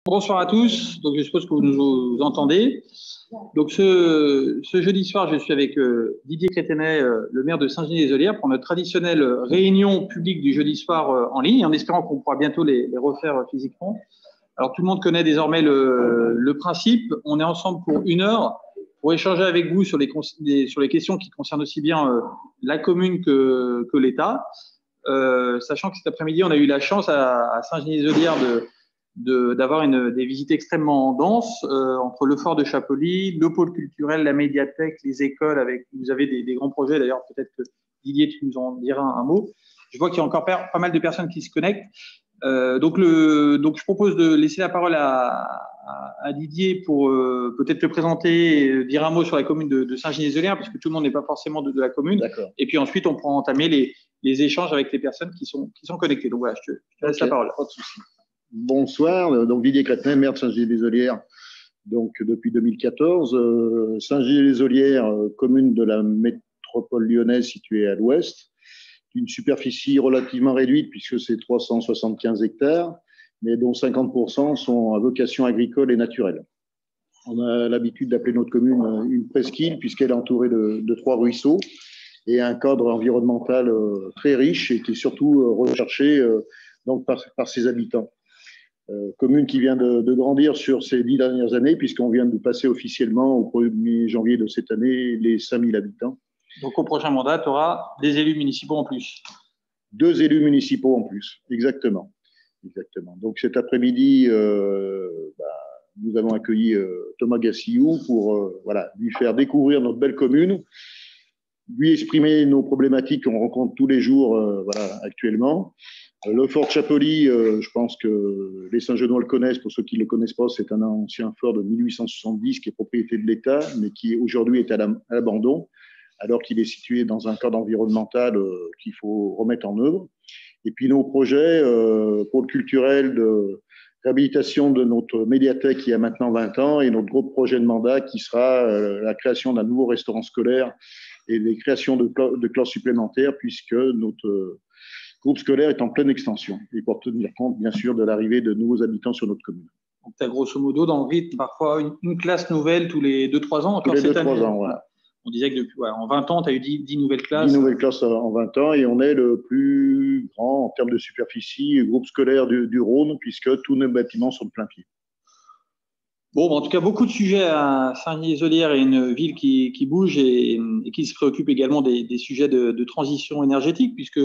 Bonsoir à tous. Donc, je suppose que vous nous entendez. Donc, ce jeudi soir, je suis avec Didier Crétenet, le maire de Saint-Genis-les-Olières, pour notre traditionnelle réunion publique du jeudi soir en ligne, en espérant qu'on pourra bientôt les refaire physiquement. Alors, tout le monde connaît désormais le principe. On est ensemble pour 1 heure pour échanger avec vous sur les questions qui concernent aussi bien la commune que l'État. Sachant que cet après-midi, on a eu la chance à Saint-Genis-les-Olières d'avoir des visites extrêmement denses entre le fort de Chapeauly, le pôle culturel, la médiathèque, les écoles. Vous avez des grands projets, d'ailleurs, peut-être que Didier, tu nous en diras un mot. Je vois qu'il y a encore pas mal de personnes qui se connectent. Donc, je propose de laisser la parole à Didier pour peut-être te présenter et dire un mot sur la commune de Saint-Genis-les-Olières, parce que tout le monde n'est pas forcément de la commune. Et puis ensuite, on pourra entamer les échanges avec les personnes qui sont connectées. Donc voilà, je te laisse la parole. Pas de souci. Bonsoir, donc Didier Crétenet, maire de Saint-Genis-les-Olières. Donc depuis 2014, Saint-Genis-les-Olières, commune de la métropole lyonnaise située à l'ouest, d'une superficie relativement réduite puisque c'est 375 hectares, mais dont 50% sont à vocation agricole et naturelle. On a l'habitude d'appeler notre commune une presqu'île puisqu'elle est entourée de 3 ruisseaux et un cadre environnemental très riche et qui est surtout recherché donc par ses habitants. Commune qui vient de grandir sur ces 10 dernières années, puisqu'on vient de passer officiellement au 1er janvier de cette année les 5000 habitants. Donc au prochain mandat, tu auras des élus municipaux en plus. 2 élus municipaux en plus, exactement. Donc cet après-midi, nous avons accueilli Thomas Gassillou pour lui faire découvrir notre belle commune, lui exprimer nos problématiques qu'on rencontre tous les jours actuellement. Le fort de Chapeauly, je pense que les Saint-Genois le connaissent. Pour ceux qui ne le connaissent pas, c'est un ancien fort de 1870 qui est propriété de l'État, mais qui aujourd'hui est à l'abandon, alors qu'il est situé dans un cadre environnemental qu'il faut remettre en œuvre. Et puis nos projets, pôle culturel de réhabilitation de notre médiathèque qui a maintenant 20 ans, et notre gros projet de mandat qui sera la création d'un nouveau restaurant scolaire et les créations de classes supplémentaires, puisque notre groupe scolaire est en pleine extension et pour tenir compte, bien sûr, de l'arrivée de nouveaux habitants sur notre commune. Donc, tu as grosso modo dans le rythme parfois une classe nouvelle tous les 2-3 ans. Tous les 2-3 ans, voilà. On disait que en 20 ans, tu as eu 10 nouvelles classes. 10 nouvelles classes en 20 ans et on est le plus grand en termes de superficie groupe scolaire du Rhône, puisque tous nos bâtiments sont de plein pied. Bon, en tout cas, beaucoup de sujets à Saint-Genis-les-Olières et une ville qui bouge et qui se préoccupe également des sujets de transition énergétique, puisque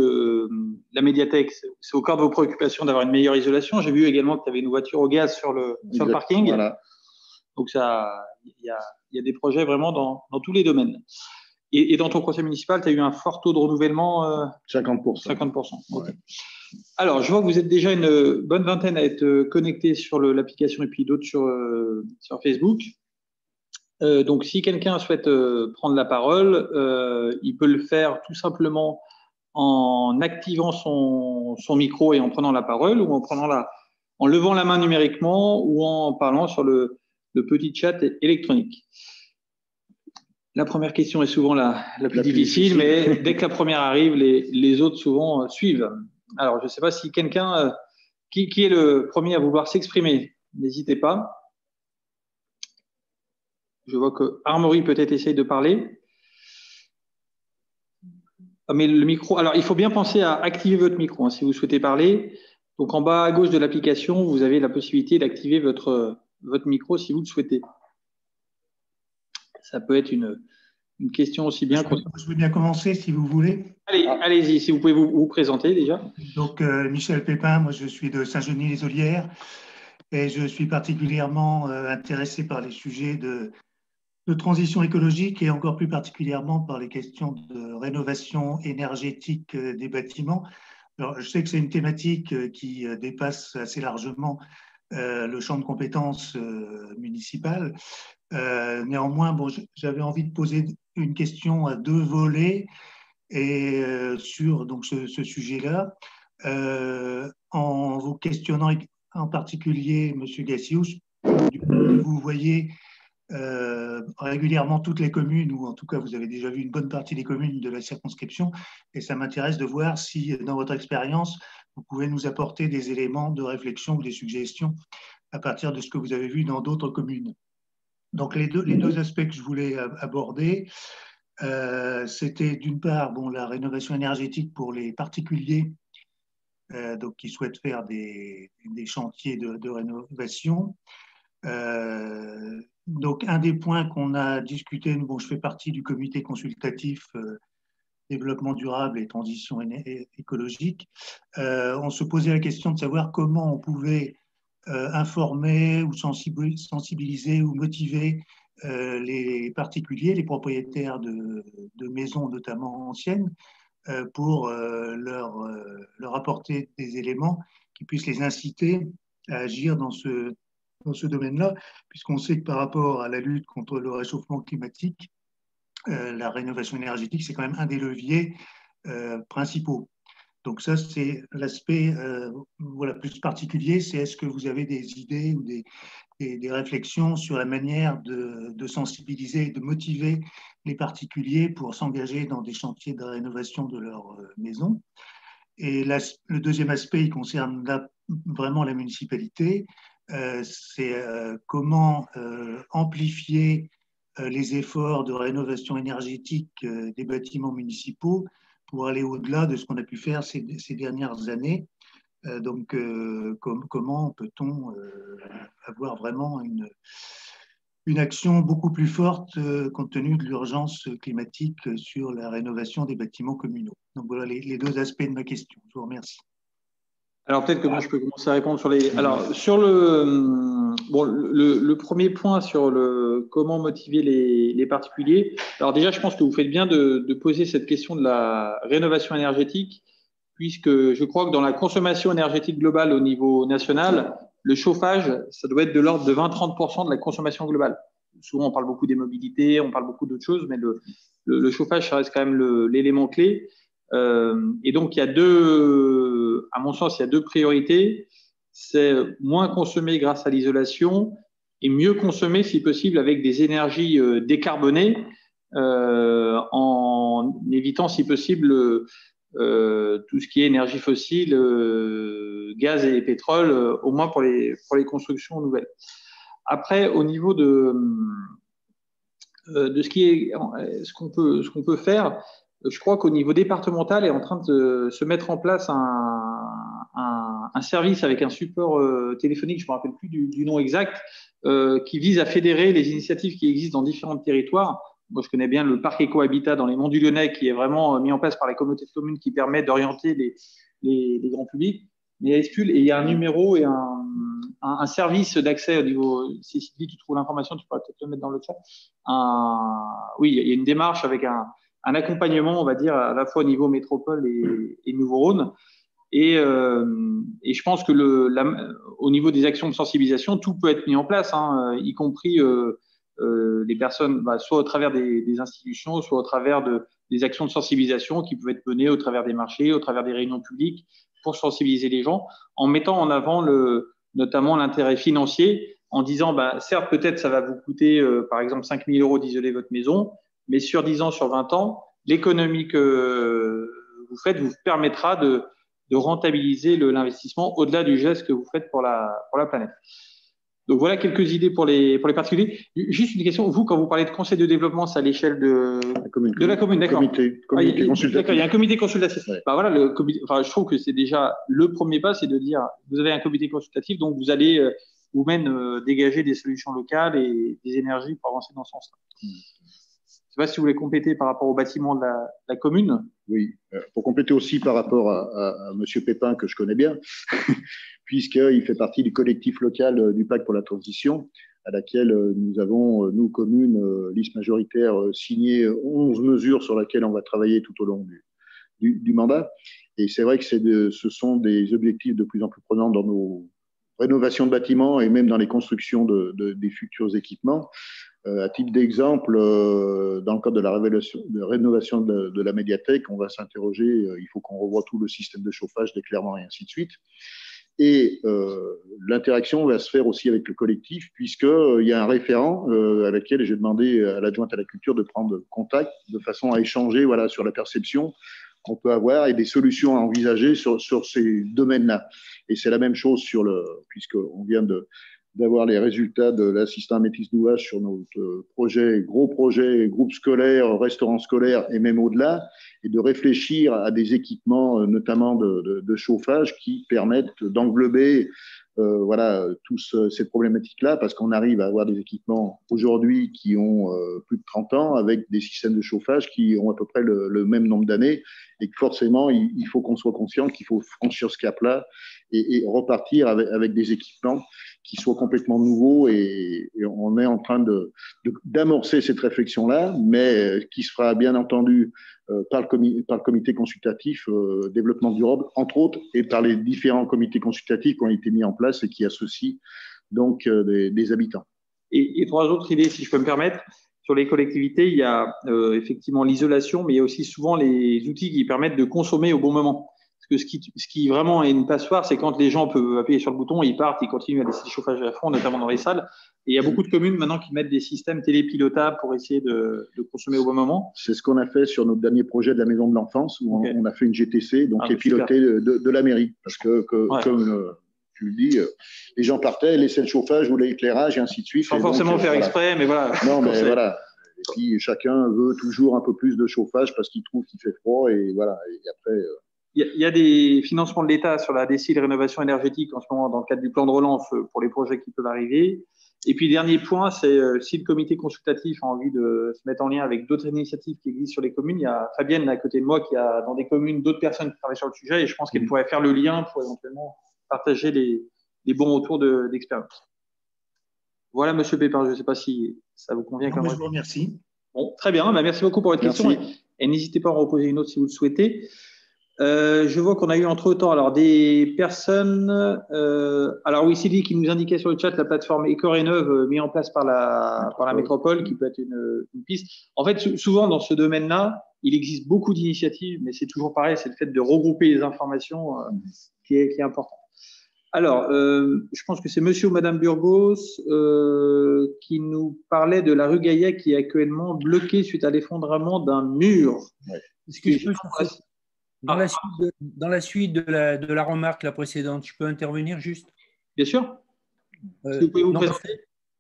la médiathèque, c'est au cœur de vos préoccupations d'avoir une meilleure isolation. J'ai vu également que tu avais une voiture au gaz sur le parking. Voilà. Donc, il y a des projets vraiment dans tous les domaines. Et dans ton conseil municipal, tu as eu un fort taux de renouvellement 50%. 50%. Ouais. Okay. Alors, je vois que vous êtes déjà une bonne vingtaine à être connectés sur l'application et puis d'autres sur Facebook. Donc, si quelqu'un souhaite prendre la parole, il peut le faire tout simplement en activant son micro et en prenant la parole, ou en levant la main numériquement, ou en parlant sur le petit chat électronique. La première question est souvent la plus difficile, mais dès que la première arrive, les autres souvent suivent. Alors, je ne sais pas si quelqu'un qui est le premier à vouloir s'exprimer. N'hésitez pas. Je vois que Armory peut-être essaye de parler. Mais le micro, alors il faut bien penser à activer votre micro si vous souhaitez parler. Donc en bas à gauche de l'application, vous avez la possibilité d'activer votre micro si vous le souhaitez. Ça peut être une question aussi bien. Je veux bien commencer si vous voulez. Allez-y, si vous pouvez vous présenter déjà. Donc Michel Pépin, moi je suis de Saint-Genis-les-Olières et je suis particulièrement intéressé par les sujets de transition écologique et encore plus particulièrement par les questions de rénovation énergétique des bâtiments. Alors, je sais que c'est une thématique qui dépasse assez largement le champ de compétences municipal. Néanmoins, j'avais envie de poser une question à 2 volets et sur donc, ce sujet-là, en vous questionnant en particulier, M. Gassillou, vous voyez régulièrement toutes les communes, ou en tout cas vous avez déjà vu une bonne partie des communes de la circonscription, et ça m'intéresse de voir si dans votre expérience vous pouvez nous apporter des éléments de réflexion ou des suggestions à partir de ce que vous avez vu dans d'autres communes. Donc, les deux aspects que je voulais aborder, c'était d'une part la rénovation énergétique pour les particuliers donc qui souhaitent faire des chantiers de rénovation. Donc, un des points qu'on a discuté, je fais partie du comité consultatif développement durable et transition écologique. On se posait la question de savoir comment on pouvait informer ou sensibiliser ou motiver les particuliers, les propriétaires de maisons notamment anciennes, pour leur apporter des éléments qui puissent les inciter à agir dans ce domaine-là, puisqu'on sait que par rapport à la lutte contre le réchauffement climatique, la rénovation énergétique, c'est quand même un des leviers principaux. Donc ça, c'est l'aspect plus particulier, c'est est-ce que vous avez des idées ou des réflexions sur la manière de sensibiliser, de motiver les particuliers pour s'engager dans des chantiers de rénovation de leur maison. Et le deuxième aspect, il concerne vraiment la municipalité, c'est comment amplifier les efforts de rénovation énergétique des bâtiments municipaux pour aller au-delà de ce qu'on a pu faire ces dernières années. Donc, comment peut-on avoir vraiment une action beaucoup plus forte compte tenu de l'urgence climatique sur la rénovation des bâtiments communaux? Donc, voilà les deux aspects de ma question. Je vous remercie. Alors, peut-être que moi, je peux commencer à répondre sur les… Alors, sur le premier point sur comment motiver les particuliers. Alors, déjà, je pense que vous faites bien de poser cette question de la rénovation énergétique, puisque je crois que dans la consommation énergétique globale au niveau national, le chauffage, ça doit être de l'ordre de 20-30% de la consommation globale. Souvent, on parle beaucoup des mobilités, on parle beaucoup d'autres choses, mais le chauffage, ça reste quand même l'élément clé. Et donc, à mon sens, il y a deux priorités. C'est moins consommer grâce à l'isolation et mieux consommer, si possible, avec des énergies décarbonées, en évitant, si possible, tout ce qui est énergie fossile, gaz et pétrole, au moins pour les constructions nouvelles. Après, au niveau de ce qu'on peut faire, je crois qu'au niveau départemental est en train de se mettre en place un service avec un support téléphonique, je ne me rappelle plus du nom exact, qui vise à fédérer les initiatives qui existent dans différents territoires. Moi, je connais bien le parc éco-habitat dans les Monts du Lyonnais, qui est vraiment mis en place par les communautés de communes, qui permet d'orienter les grands publics. Mais il y a un numéro et un service d'accès au niveau… Si Sylvie, tu trouves l'information, tu pourras peut-être le mettre dans le chat. Oui, il y a une démarche avec un accompagnement, on va dire, à la fois au niveau métropole et Nouveau-Rhône. Et je pense que au niveau des actions de sensibilisation, tout peut être mis en place, y compris les personnes, soit au travers des institutions, soit au travers des actions de sensibilisation qui peuvent être menées au travers des marchés, au travers des réunions publiques, pour sensibiliser les gens, en mettant en avant notamment l'intérêt financier, en disant, certes, peut-être ça va vous coûter, par exemple, 5 000 € d'isoler votre maison, mais sur 10 ans, sur 20 ans, l'économie que vous faites vous permettra de rentabiliser l'investissement au-delà du geste que vous faites pour la planète. Donc voilà quelques idées pour les particuliers. Juste une question, vous, quand vous parlez de conseil de développement, c'est à l'échelle de la commune, d'accord. Comité consultatif. D'accord, il y a un comité consultatif. Ouais. Voilà, je trouve que c'est déjà le premier pas, c'est de dire, vous avez un comité consultatif, donc vous allez vous-même dégager des solutions locales et des énergies pour avancer dans ce sens-là. Je ne sais pas si vous voulez compléter par rapport au bâtiment de la commune. Oui, pour compléter aussi par rapport à M. Pépin, que je connais bien, puisqu'il fait partie du collectif local du Pacte pour la transition, à laquelle nous avons, nous, communes, liste majoritaire, signé 11 mesures sur lesquelles on va travailler tout au long du mandat. Et c'est vrai que ce sont des objectifs de plus en plus prenants dans nos rénovations de bâtiments et même dans les constructions des futurs équipements. À titre d'exemple, dans le cadre de la rénovation de la médiathèque, on va s'interroger, il faut qu'on revoie tout le système de chauffage, d'éclairement et ainsi de suite. Et l'interaction va se faire aussi avec le collectif, puisqu'il y a un référent à laquelle j'ai demandé à l'adjointe à la culture de prendre contact de façon à échanger sur la perception qu'on peut avoir et des solutions à envisager sur ces domaines-là. Et c'est la même chose puisqu'on vient de d'avoir les résultats de l'assistant maîtrise d'ouvrage sur notre projet, gros projet, groupe scolaire, restaurant scolaire et même au-delà, et de réfléchir à des équipements, notamment de chauffage, qui permettent d'englober voilà, tous ces problématiques-là, parce qu'on arrive à avoir des équipements aujourd'hui qui ont plus de 30 ans, avec des systèmes de chauffage qui ont à peu près le même nombre d'années, et que forcément, il faut qu'on soit conscient qu'il faut franchir ce cap-là et repartir avec des équipements qui soient complètement nouveaux, et on est en train d'amorcer cette réflexion-là, mais qui se fera bien entendu par le comité consultatif développement durable, entre autres, et par les différents comités consultatifs qui ont été mis en place et qui associent donc des habitants. Et trois autres idées, si je peux me permettre. Sur les collectivités, il y a effectivement l'isolation, mais il y a aussi souvent les outils qui permettent de consommer au bon moment. Parce que ce qui vraiment est une passoire, c'est quand les gens peuvent appuyer sur le bouton, ils partent, ils continuent à laisser le chauffage à fond, notamment dans les salles. Et il y a beaucoup de communes maintenant qui mettent des systèmes télépilotables pour essayer de consommer au bon moment. C'est ce qu'on a fait sur notre dernier projet de la maison de l'enfance, où on a fait une GTC, donc qui est pilotée de la mairie. Parce que ouais. Comme tu le dis, les gens partaient, laissaient le chauffage ou l'éclairage et ainsi de suite. Sans forcément faire exprès, mais voilà. Non, mais voilà. Et puis chacun veut toujours un peu plus de chauffage parce qu'il trouve qu'il fait froid, et voilà. Et après. Il y a des financements de l'État sur la DSIL rénovation énergétique en ce moment dans le cadre du plan de relance pour les projets qui peuvent arriver. Et puis, dernier point, c'est si le comité consultatif a envie de se mettre en lien avec d'autres initiatives qui existent sur les communes. Il y a Fabienne à côté de moi qui a dans des communes d'autres personnes qui travaillent sur le sujet, et je pense qu'elle pourrait faire le lien pour éventuellement partager les bons retours d'expérience. Voilà, Monsieur Pépin, je ne sais pas si ça vous convient. Non, je vous remercie. Bon, très bien, merci beaucoup pour votre question. Et n'hésitez pas à en reposer une autre si vous le souhaitez. Je vois qu'on a eu entre-temps alors des personnes. Alors oui, Sylvie qui nous indiquait sur le chat la plateforme Ecorénov mise en place par la métropole, qui peut être une piste. En fait, souvent dans ce domaine-là, il existe beaucoup d'initiatives, mais c'est toujours pareil, c'est le fait de regrouper les informations qui est important. Alors, je pense que c'est Monsieur ou Madame Burgos qui nous parlait de la rue Gaillet qui est actuellement bloquée suite à l'effondrement d'un mur. Ouais. Est-ce que je peux dans la suite de la remarque la précédente, je peux intervenir juste? Bien sûr. Vous pouvez vous présenter?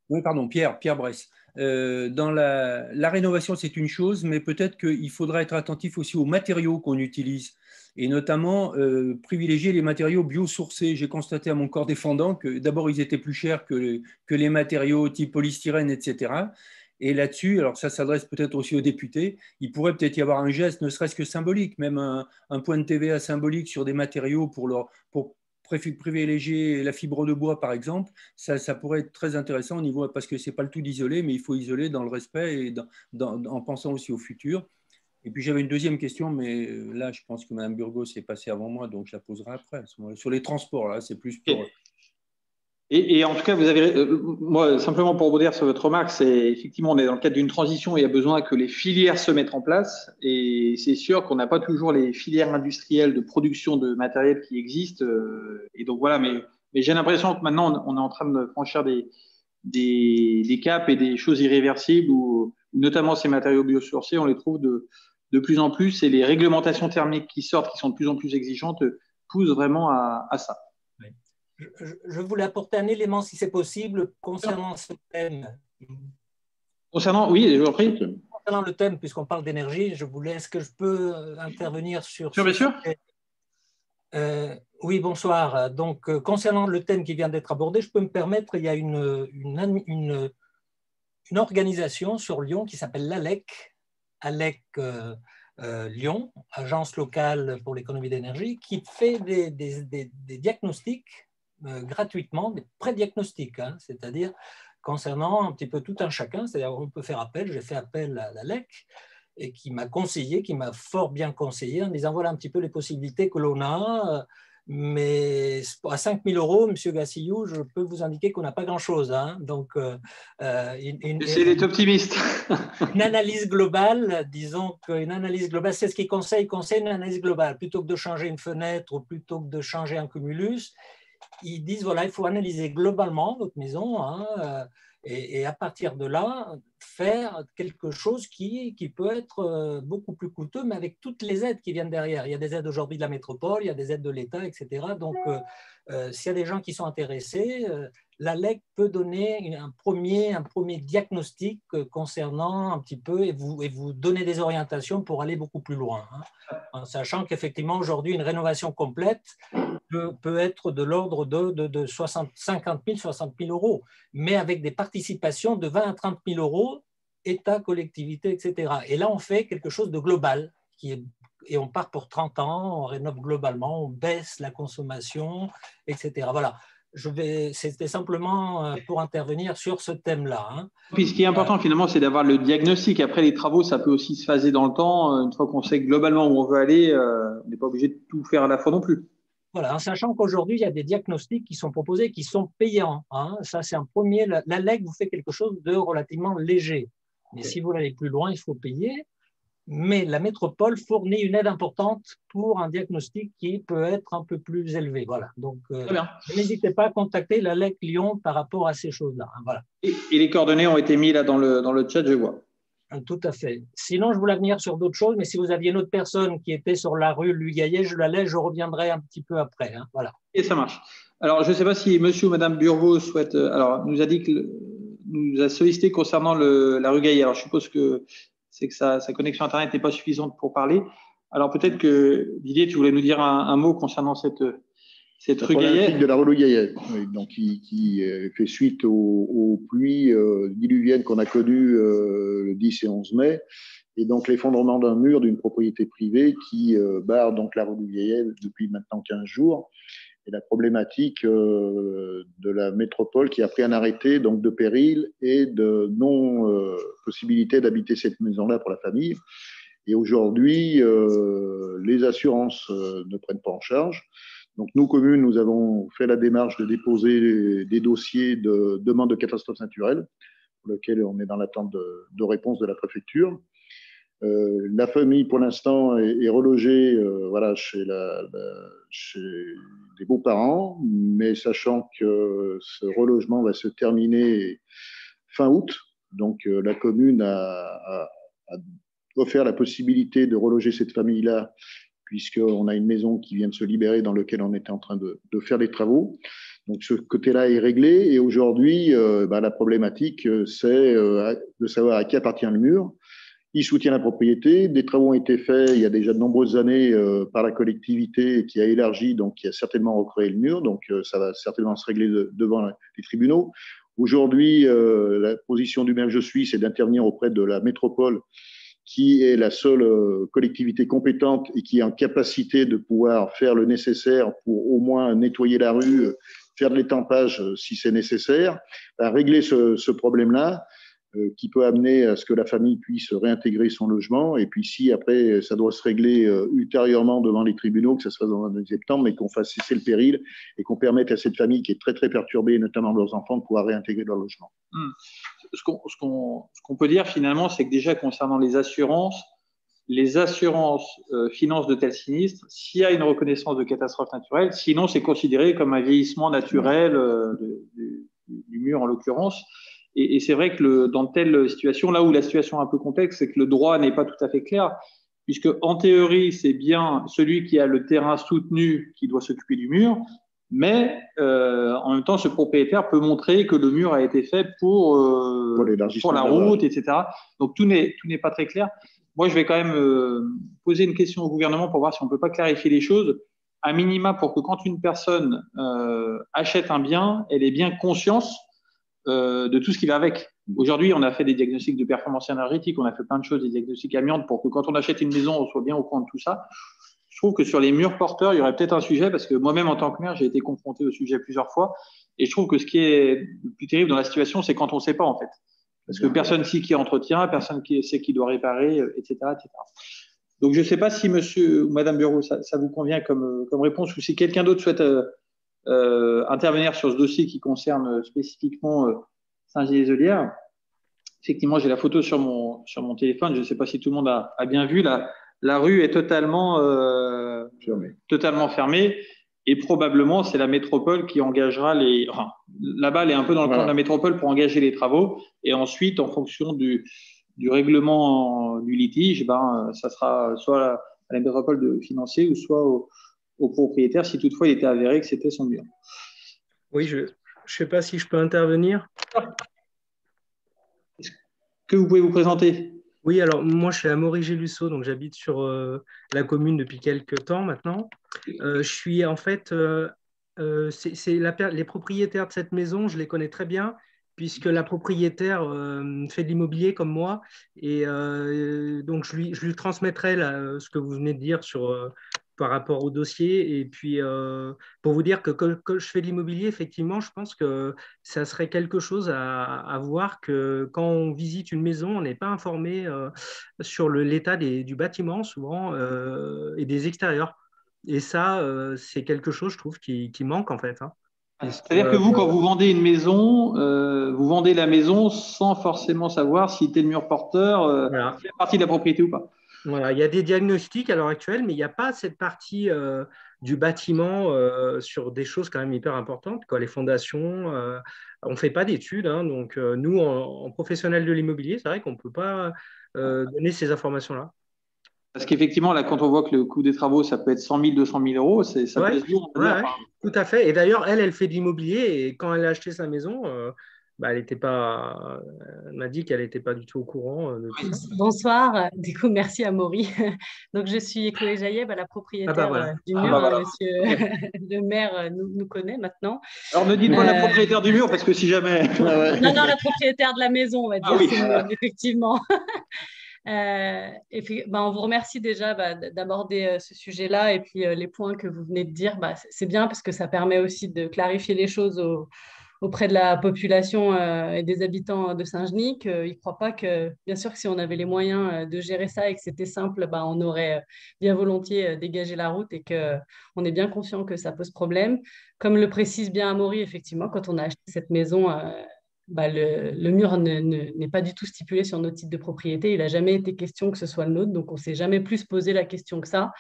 Oui, pardon, Pierre Bresse. Dans la rénovation, c'est une chose, mais peut-être qu'il faudra être attentif aussi aux matériaux qu'on utilise, et notamment privilégier les matériaux biosourcés. J'ai constaté à mon corps défendant que d'abord, ils étaient plus chers que les matériaux type polystyrène, etc. Et là-dessus, alors ça s'adresse peut-être aussi aux députés, il pourrait peut-être y avoir un geste, ne serait-ce que symbolique, même un point de TVA symbolique sur des matériaux pour privilégier la fibre de bois, par exemple. Ça pourrait être très intéressant au niveau, parce que ce n'est pas le tout d'isoler, mais il faut isoler dans le respect et en pensant aussi au futur. Et puis j'avais une deuxième question, mais là, je pense que Mme Burgos est passée avant moi, donc je la poserai après. Sur les transports, là, c'est plus pour… Et en tout cas, vous avez, moi, simplement pour rebondir sur votre remarque, c'est effectivement, on est dans le cadre d'une transition et il y a besoin que les filières se mettent en place. Et c'est sûr qu'on n'a pas toujours les filières industrielles de production de matériel qui existent. Et donc voilà, mais j'ai l'impression que maintenant, on est en train de franchir des caps et des choses irréversibles où, notamment ces matériaux biosourcés, on les trouve de plus en plus, et les réglementations thermiques qui sortent, qui sont de plus en plus exigeantes, poussent vraiment à ça. Je voulais apporter un élément, si c'est possible, concernant ce thème. Oui, je vous en prie. Concernant le thème, puisqu'on parle d'énergie, est-ce que je peux intervenir sur… Bien sûr. Oui, bonsoir. Donc, concernant le thème qui vient d'être abordé, je peux me permettre, il y a une organisation sur Lyon qui s'appelle l'ALEC, Lyon, agence locale pour l'économie d'énergie, qui fait des diagnostics gratuitement, des pré-diagnostics, c'est-à-dire concernant un petit peu tout un chacun, c'est-à-dire on peut faire appel, j'ai fait appel à l'ALEC, et qui m'a fort bien conseillé en disant voilà un petit peu les possibilités que l'on a, mais à 5 000 €, M. Gassillou, je peux vous indiquer qu'on n'a pas grand-chose. Donc, c'est d'être optimiste. Une analyse globale, disons qu'une analyse globale, c'est ce qu'il conseille une analyse globale. Plutôt que de changer une fenêtre ou plutôt que de changer un cumulus, ils disent voilà, il faut analyser globalement votre maison, Et à partir de là, faire quelque chose qui peut être beaucoup plus coûteux, mais avec toutes les aides qui viennent derrière. Il y a des aides aujourd'hui de la métropole, il y a des aides de l'État, etc. Donc, s'il y a des gens qui sont intéressés, la LEC peut donner un premier diagnostic concernant un petit peu et vous donner des orientations pour aller beaucoup plus loin. En sachant qu'effectivement, aujourd'hui, une rénovation complète peut être de l'ordre de 50 000, 60 000 euros, mais avec des participations de 20 à 30 000 euros, État, collectivité, etc. Et là, on fait quelque chose de global, et on part pour 30 ans, on rénove globalement, on baisse la consommation, etc. Voilà. C'était simplement pour intervenir sur ce thème-là. Puis ce qui est important finalement, c'est d'avoir le diagnostic. Après, les travaux, ça peut aussi se phaser dans le temps. Une fois qu'on sait globalement où on veut aller, on n'est pas obligé de tout faire à la fois non plus. Voilà, en sachant qu'aujourd'hui, il y a des diagnostics qui sont proposés, qui sont payants. Ça, c'est un premier. La LEC vous fait quelque chose de relativement léger. Mais si vous voulez aller plus loin, il faut payer. Mais la métropole fournit une aide importante pour un diagnostic qui peut être un peu plus élevé. Voilà. Donc, n'hésitez pas à contacter la LEC Lyon par rapport à ces choses-là. Voilà. Et les coordonnées ont été mises là dans le chat, je vois. Tout à fait. Sinon, je voulais venir sur d'autres choses, mais si vous aviez une autre personne qui était sur la rue Louis Gaillet, je reviendrai un petit peu après. Voilà. Et ça marche. Alors, je ne sais pas si monsieur ou madame Burgos souhaite. Alors, nous a sollicité concernant la rue Gaillet. Alors, je suppose que c'est que sa connexion Internet n'est pas suffisante pour parler. Alors, peut-être que Didier, tu voulais nous dire un mot concernant cette rue Gaillet. De la rue Gaillet, donc qui fait suite aux pluies diluviennes qu'on a connues le 10 et 11 mai, et donc l'effondrement d'un mur d'une propriété privée qui barre donc la rue Gaillet depuis maintenant 15 jours, et la problématique de la métropole qui a pris un arrêté donc de péril et de non-possibilité d'habiter cette maison-là pour la famille. Et aujourd'hui, les assurances ne prennent pas en charge. Donc, nous, communes, nous avons fait la démarche de déposer des dossiers de demande de catastrophe naturelle, pour lesquels on est dans l'attente de réponse de la préfecture. La famille, pour l'instant, est relogée chez des beaux-parents, mais sachant que ce relogement va se terminer fin août. Donc, la commune a offert la possibilité de reloger cette famille-là, puisqu'on a une maison qui vient de se libérer dans laquelle on était en train de faire des travaux. Donc, ce côté-là est réglé. Et aujourd'hui, la problématique, c'est de savoir à qui appartient le mur. Il soutient la propriété. Des travaux ont été faits il y a déjà de nombreuses années par la collectivité qui a élargi, donc qui a certainement recréé le mur. Donc, ça va certainement se régler devant les tribunaux. Aujourd'hui, la position du maire que je suis, c'est d'intervenir auprès de la métropole, qui est la seule collectivité compétente et qui est en capacité de pouvoir faire le nécessaire pour au moins nettoyer la rue, faire de l'étampage si c'est nécessaire, à régler ce problème-là qui peut amener à ce que la famille puisse réintégrer son logement. Et puis si après ça doit se régler ultérieurement devant les tribunaux, que ça se fasse dans un deuxième temps, mais qu'on fasse cesser le péril et qu'on permette à cette famille qui est très très perturbée, notamment leurs enfants, de pouvoir réintégrer leur logement. Ce qu'on peut dire finalement, c'est que déjà concernant les assurances financent de tels sinistres s'il y a une reconnaissance de catastrophe naturelle. Sinon, c'est considéré comme un vieillissement naturel du mur en l'occurrence. Et c'est vrai que dans telle situation, là où la situation est un peu complexe, c'est que le droit n'est pas tout à fait clair, puisque en théorie, c'est bien celui qui a le terrain soutenu qui doit s'occuper du mur, mais en même temps, ce propriétaire peut montrer que le mur a été fait pour la route, etc. Donc tout n'est pas très clair. Moi, je vais quand même poser une question au gouvernement pour voir si on ne peut pas clarifier les choses, à minima pour que quand une personne achète un bien, elle ait bien conscience de tout ce qui va avec. Aujourd'hui, on a fait des diagnostics de performance énergétique, on a fait plein de choses, des diagnostics amiantes pour que quand on achète une maison, on soit bien au courant de tout ça. Je trouve que sur les murs porteurs, il y aurait peut-être un sujet, parce que moi-même, en tant que maire, j'ai été confronté au sujet plusieurs fois. Et je trouve que ce qui est le plus terrible dans la situation, c'est quand on ne sait pas, en fait. Parce que personne sait qui entretient, personne sait qui doit réparer, etc., etc. Donc, je ne sais pas si monsieur ou madame Bureau, ça vous convient comme réponse, ou si quelqu'un d'autre souhaite intervenir sur ce dossier qui concerne spécifiquement Saint-Gilles-les-Olières. Effectivement, j'ai la photo sur mon téléphone. Je ne sais pas si tout le monde a bien vu. La rue est totalement fermée. Et probablement, c'est la métropole qui engagera les. Enfin, la balle est un peu dans le camp de la métropole pour engager les travaux. Et ensuite, en fonction du règlement du litige, ça sera soit à la métropole de financer ou soit au propriétaire, si toutefois il était avéré que c'était son mur. Oui, je ne sais pas si je peux intervenir. Est-ce que vous pouvez vous présenter? Oui, alors moi je suis Amaury Gélusso, donc j'habite sur la commune depuis quelques temps maintenant. Je suis en fait, les propriétaires de cette maison, je les connais très bien, puisque la propriétaire fait de l'immobilier comme moi, et donc je lui transmettrai là, ce que vous venez de dire par rapport au dossier. Et puis, pour vous dire que quand je fais de l'immobilier, effectivement, je pense que ça serait quelque chose à voir, que quand on visite une maison, on n'est pas informé sur l'état du bâtiment, souvent, et des extérieurs. Et ça, c'est quelque chose, je trouve, qui manque, en fait. Hein. C'est-à-dire que vous, quand vous vendez une maison, vous vendez la maison sans forcément savoir si tel mur porteur fait partie de la propriété ou pas. Voilà, il y a des diagnostics à l'heure actuelle, mais il n'y a pas cette partie du bâtiment sur des choses quand même hyper importantes, quoi, les fondations. On ne fait pas d'études, hein, donc nous, en professionnels de l'immobilier, c'est vrai qu'on ne peut pas donner ces informations-là. Parce qu'effectivement, là, quand on voit que le coût des travaux, ça peut être 100 000, 200 000 euros, ça pèse lourd. Tout à fait. Et d'ailleurs, elle fait de l'immobilier, et quand elle a acheté sa maison, elle n'était pas. Elle m'a dit qu'elle n'était pas du tout au courant de tout ça. Bonsoir. Du coup, merci Amaury. Donc, je suis Chloé Jaïeb, la propriétaire du mur. Monsieur le maire nous connaît maintenant. Alors, ne dites pas la propriétaire du mur, parce que si jamais. Non, la propriétaire de la maison, on va dire, c'est mieux, effectivement. On vous remercie déjà d'aborder ce sujet-là, et puis les points que vous venez de dire, c'est bien parce que ça permet aussi de clarifier les choses auprès de la population et des habitants de Saint-Genis, qu'ils ne croient pas que, bien sûr que si on avait les moyens de gérer ça et que c'était simple, on aurait bien volontiers dégagé la route, et qu'on est bien conscient que ça pose problème. Comme le précise bien Amaury, effectivement, quand on a acheté cette maison, le mur n'est pas du tout stipulé sur notre titre de propriété. Il n'a jamais été question que ce soit le nôtre, donc on ne s'est jamais plus posé la question que ça.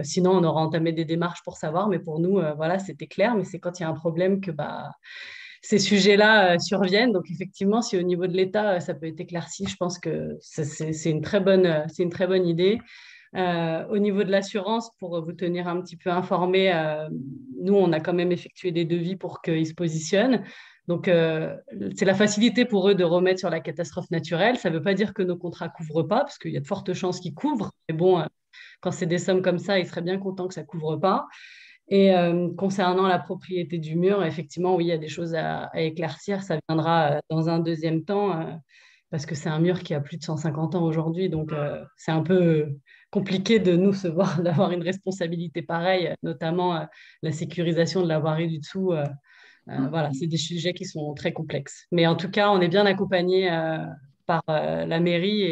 Sinon, on aura entamé des démarches pour savoir, mais pour nous, c'était clair. Mais c'est quand il y a un problème que ces sujets-là surviennent. Donc, effectivement, si au niveau de l'État, ça peut être éclairci, je pense que c'est une très bonne idée. Au niveau de l'assurance, pour vous tenir un petit peu informé, nous, on a quand même effectué des devis pour qu'ils se positionnent. Donc, c'est la facilité pour eux de remettre sur la catastrophe naturelle. Ça ne veut pas dire que nos contrats ne couvrent pas, parce qu'il y a de fortes chances qu'ils couvrent. Mais bon, quand c'est des sommes comme ça, ils seraient bien contents que ça ne couvre pas. Et concernant la propriété du mur, effectivement, oui, il y a des choses à éclaircir. Ça viendra dans un deuxième temps, parce que c'est un mur qui a plus de 150 ans aujourd'hui. Donc, c'est un peu compliqué de nous d'avoir une responsabilité pareille, notamment la sécurisation de la voirie du dessous. C'est des sujets qui sont très complexes. Mais en tout cas, on est bien accompagné par la mairie,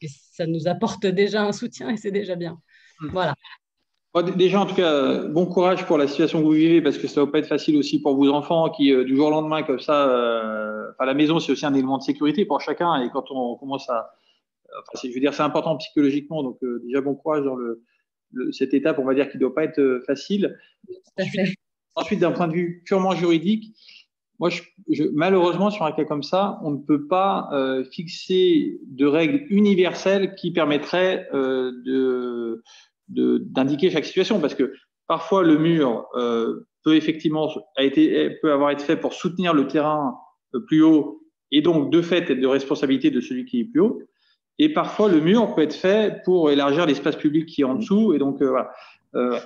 et ça nous apporte déjà un soutien, et c'est déjà bien. Voilà. Déjà, en tout cas, bon courage pour la situation que vous vivez, parce que ça ne va pas être facile aussi pour vos enfants qui, du jour au lendemain, comme ça, la maison, c'est aussi un élément de sécurité pour chacun. Et quand on commence je veux dire, c'est important psychologiquement. Donc, déjà, bon courage dans cette étape, on va dire, qui ne doit pas être facile. Ensuite, d'un point de vue purement juridique, moi, malheureusement, sur un cas comme ça, on ne peut pas fixer de règles universelles qui permettraient d'indiquer chaque situation, parce que parfois le mur peut effectivement avoir été fait pour soutenir le terrain plus haut, et donc de fait être de responsabilité de celui qui est plus haut, et parfois le mur peut être fait pour élargir l'espace public qui est en dessous, et donc voilà.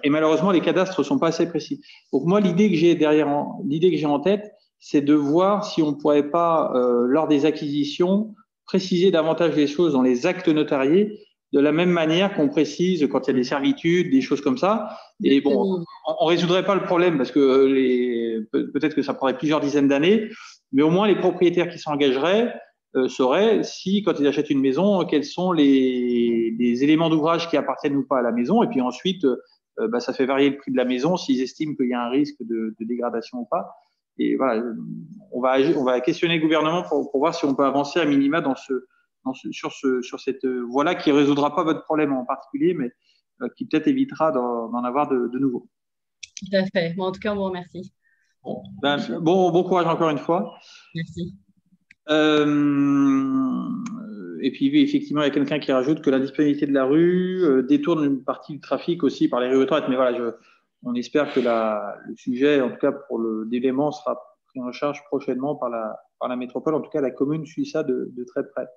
Et malheureusement, les cadastres ne sont pas assez précis. Donc moi, l'idée que j'ai en tête, c'est de voir si on ne pourrait pas, lors des acquisitions, préciser davantage les choses dans les actes notariés, de la même manière qu'on précise quand il y a des servitudes, des choses comme ça. Et bon, on ne résoudrait pas le problème, parce que peut-être que ça prendrait plusieurs dizaines d'années, mais au moins les propriétaires qui s'engageraient sauraient si, quand ils achètent une maison, quels sont les éléments d'ouvrage qui appartiennent ou pas à la maison. Et puis ensuite, ça fait varier le prix de la maison s'ils estiment qu'il y a un risque de dégradation ou pas. Et voilà, on va questionner le gouvernement pour voir si on peut avancer à minima sur cette voie-là, qui ne résoudra pas votre problème en particulier, mais qui peut-être évitera d'en avoir de nouveau. Tout à fait. Bon, en tout cas, on vous remercie. Bon courage encore une fois. Merci. Et puis, effectivement, il y a quelqu'un qui rajoute que l'indisponibilité de la rue détourne une partie du trafic aussi par les rues étroites. Mais voilà, on espère que le sujet, en tout cas pour l'élément, sera pris en charge prochainement par la métropole. En tout cas, la commune suit ça de très près.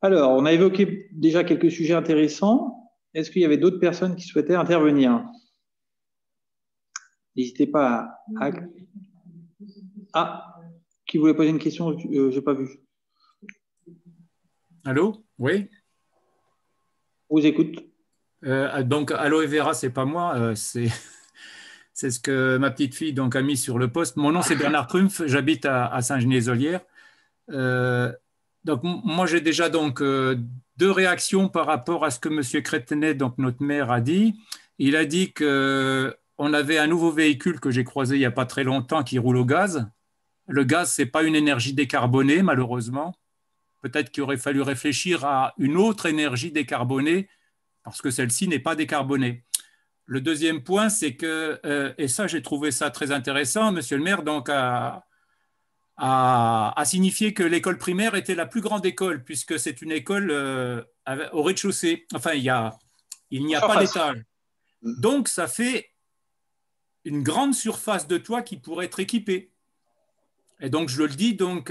Alors, on a évoqué déjà quelques sujets intéressants. Est-ce qu'il y avait d'autres personnes qui souhaitaient intervenir? N'hésitez pas à... Ah, qui voulait poser une question? Je n'ai pas vu. Allô? Oui? On vous écoute. Donc, Aloe Vera, ce n'est pas moi, c'est ce que ma petite fille donc, a mis sur le poste. Mon nom, c'est Bernard Trumpf, j'habite à Saint-Genis-les-Olières. Donc, moi, j'ai déjà donc, 2 réactions par rapport à ce que M. Crétenet, donc notre maire, a dit. Il a dit qu'on avait un nouveau véhicule que j'ai croisé il n'y a pas très longtemps qui roule au gaz. Le gaz, ce n'est pas une énergie décarbonée, malheureusement. Peut-être qu'il aurait fallu réfléchir à une autre énergie décarbonée parce que celle-ci n'est pas décarbonée. Le deuxième point, c'est que, et ça, j'ai trouvé ça très intéressant, monsieur le maire donc, a signifié que l'école primaire était la plus grande école puisque c'est une école au rez-de-chaussée. Enfin, il n'y a pas d'étage. Donc, ça fait une grande surface de toit qui pourrait être équipée. Et donc, je le dis, donc,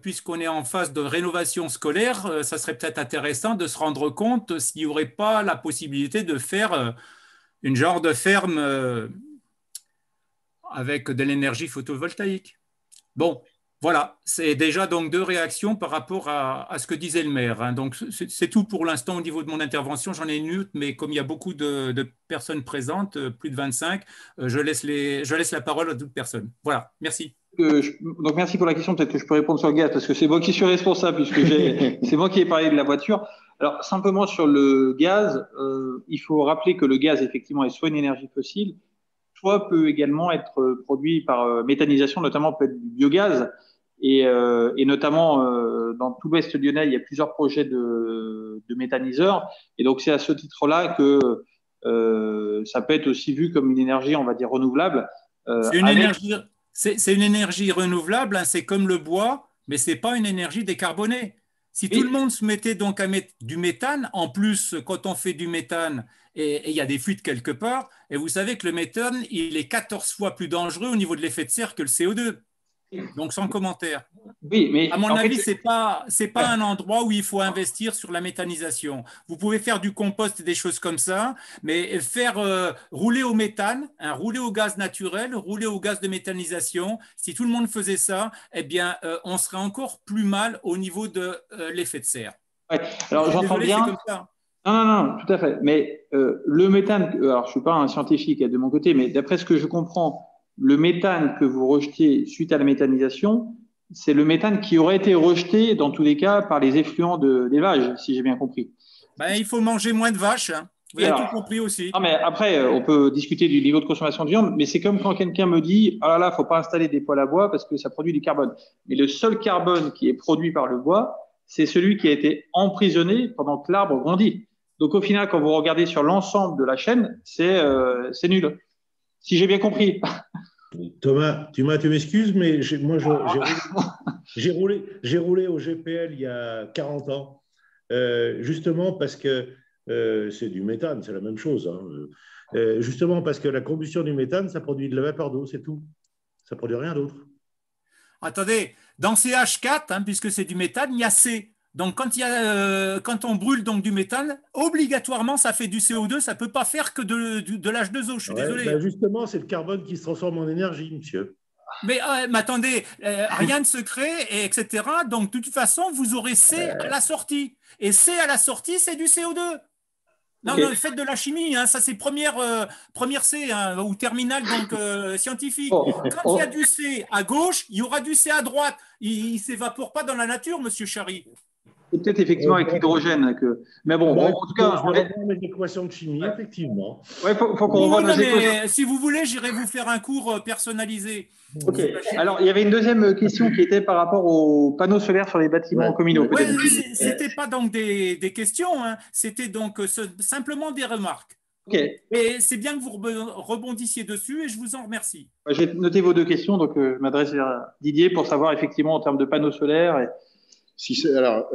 puisqu'on est en phase de rénovation scolaire, ça serait peut-être intéressant de se rendre compte s'il n'y aurait pas la possibilité de faire une genre de ferme avec de l'énergie photovoltaïque. Bon, voilà, c'est déjà donc 2 réactions par rapport à ce que disait le maire. Hein. Donc, c'est tout pour l'instant au niveau de mon intervention. J'en ai une autre, mais comme il y a beaucoup de personnes présentes, plus de 25, je laisse la parole à d'autres personnes. Voilà, merci. Donc, merci pour la question. Peut-être que je peux répondre sur le gaz parce que c'est moi qui suis responsable puisque c'est moi qui ai parlé de la voiture. Alors, simplement sur le gaz, il faut rappeler que le gaz, effectivement, est soit une énergie fossile, soit peut également être produit par méthanisation, notamment peut être du biogaz. Et notamment, dans tout l'ouest lyonnais, il y a plusieurs projets de méthaniseurs. Et donc, c'est à ce titre-là que ça peut être aussi vu comme une énergie, on va dire, renouvelable. C'est une énergie renouvelable, hein, c'est comme le bois, mais ce n'est pas une énergie décarbonée. Si tout le monde se mettait donc à mettre du méthane, en plus, quand on fait du méthane, et il y a des fuites quelque part, et vous savez que le méthane, il est 14 fois plus dangereux au niveau de l'effet de serre que le CO2. Donc, sans commentaire. Oui, mais à mon avis, ce n'est pas un endroit où il faut investir sur la méthanisation. Vous pouvez faire du compost et des choses comme ça, mais faire rouler au méthane, hein, rouler au gaz naturel, rouler au gaz de méthanisation, si tout le monde faisait ça, eh bien, on serait encore plus mal au niveau de l'effet de serre. Ouais. Alors, j'entends bien. Comme ça. Non, tout à fait. Mais le méthane, alors je ne suis pas un scientifique de mon côté, mais d'après ce que je comprends, le méthane que vous rejetez suite à la méthanisation, c'est le méthane qui aurait été rejeté dans tous les cas par les effluents d'élevage, si j'ai bien compris. Ben, il faut manger moins de vaches. Hein. Vous avez tout compris aussi. Non, mais après, on peut discuter du niveau de consommation de viande, mais c'est comme quand quelqu'un me dit « Ah là là, il ne faut pas installer des poêles à bois parce que ça produit du carbone ». Mais le seul carbone qui est produit par le bois, c'est celui qui a été emprisonné pendant que l'arbre grandit. Donc au final, quand vous regardez sur l'ensemble de la chaîne, c'est nul. Si j'ai bien compris. Thomas, tu m'excuses, mais moi, j'ai roulé au GPL il y a 40 ans, justement parce que c'est du méthane, c'est la même chose. Hein. Justement parce que la combustion du méthane, ça produit de la vapeur d'eau, c'est tout. Ça ne produit rien d'autre. Attendez, dans CH4, hein, puisque c'est du méthane, il y a C. Donc, quand on brûle donc du méthane, obligatoirement, ça fait du CO2. Ça ne peut pas faire que de l'H2O. Je suis désolé. Ben justement, c'est le carbone qui se transforme en énergie, monsieur. Mais attendez, rien de secret, etc. Donc, de toute façon, vous aurez C à la sortie. Et C à la sortie, c'est du CO2. Non, okay. Non, faites de la chimie, hein, ça c'est première C, hein, ou terminale donc scientifique. Quand il y a du C à gauche, il y aura du C à droite. Il ne s'évapore pas dans la nature, monsieur Chary. C'est peut-être effectivement avec l'hydrogène que. Mais bon, en tout cas. Je vais revoir mes équations de chimie, effectivement. Oui, faut qu'on revoie nos équations. Si vous voulez, j'irai vous faire un cours personnalisé. Ok. Alors, il y avait une deuxième question qui était par rapport aux panneaux solaires sur les bâtiments communaux. Oui, c'était pas donc des questions, hein. C'était donc simplement des remarques. Okay. Et c'est bien que vous rebondissiez dessus et je vous en remercie. J'ai noté vos deux questions, donc je m'adresse à Didier pour savoir effectivement en termes de panneaux solaires. Alors,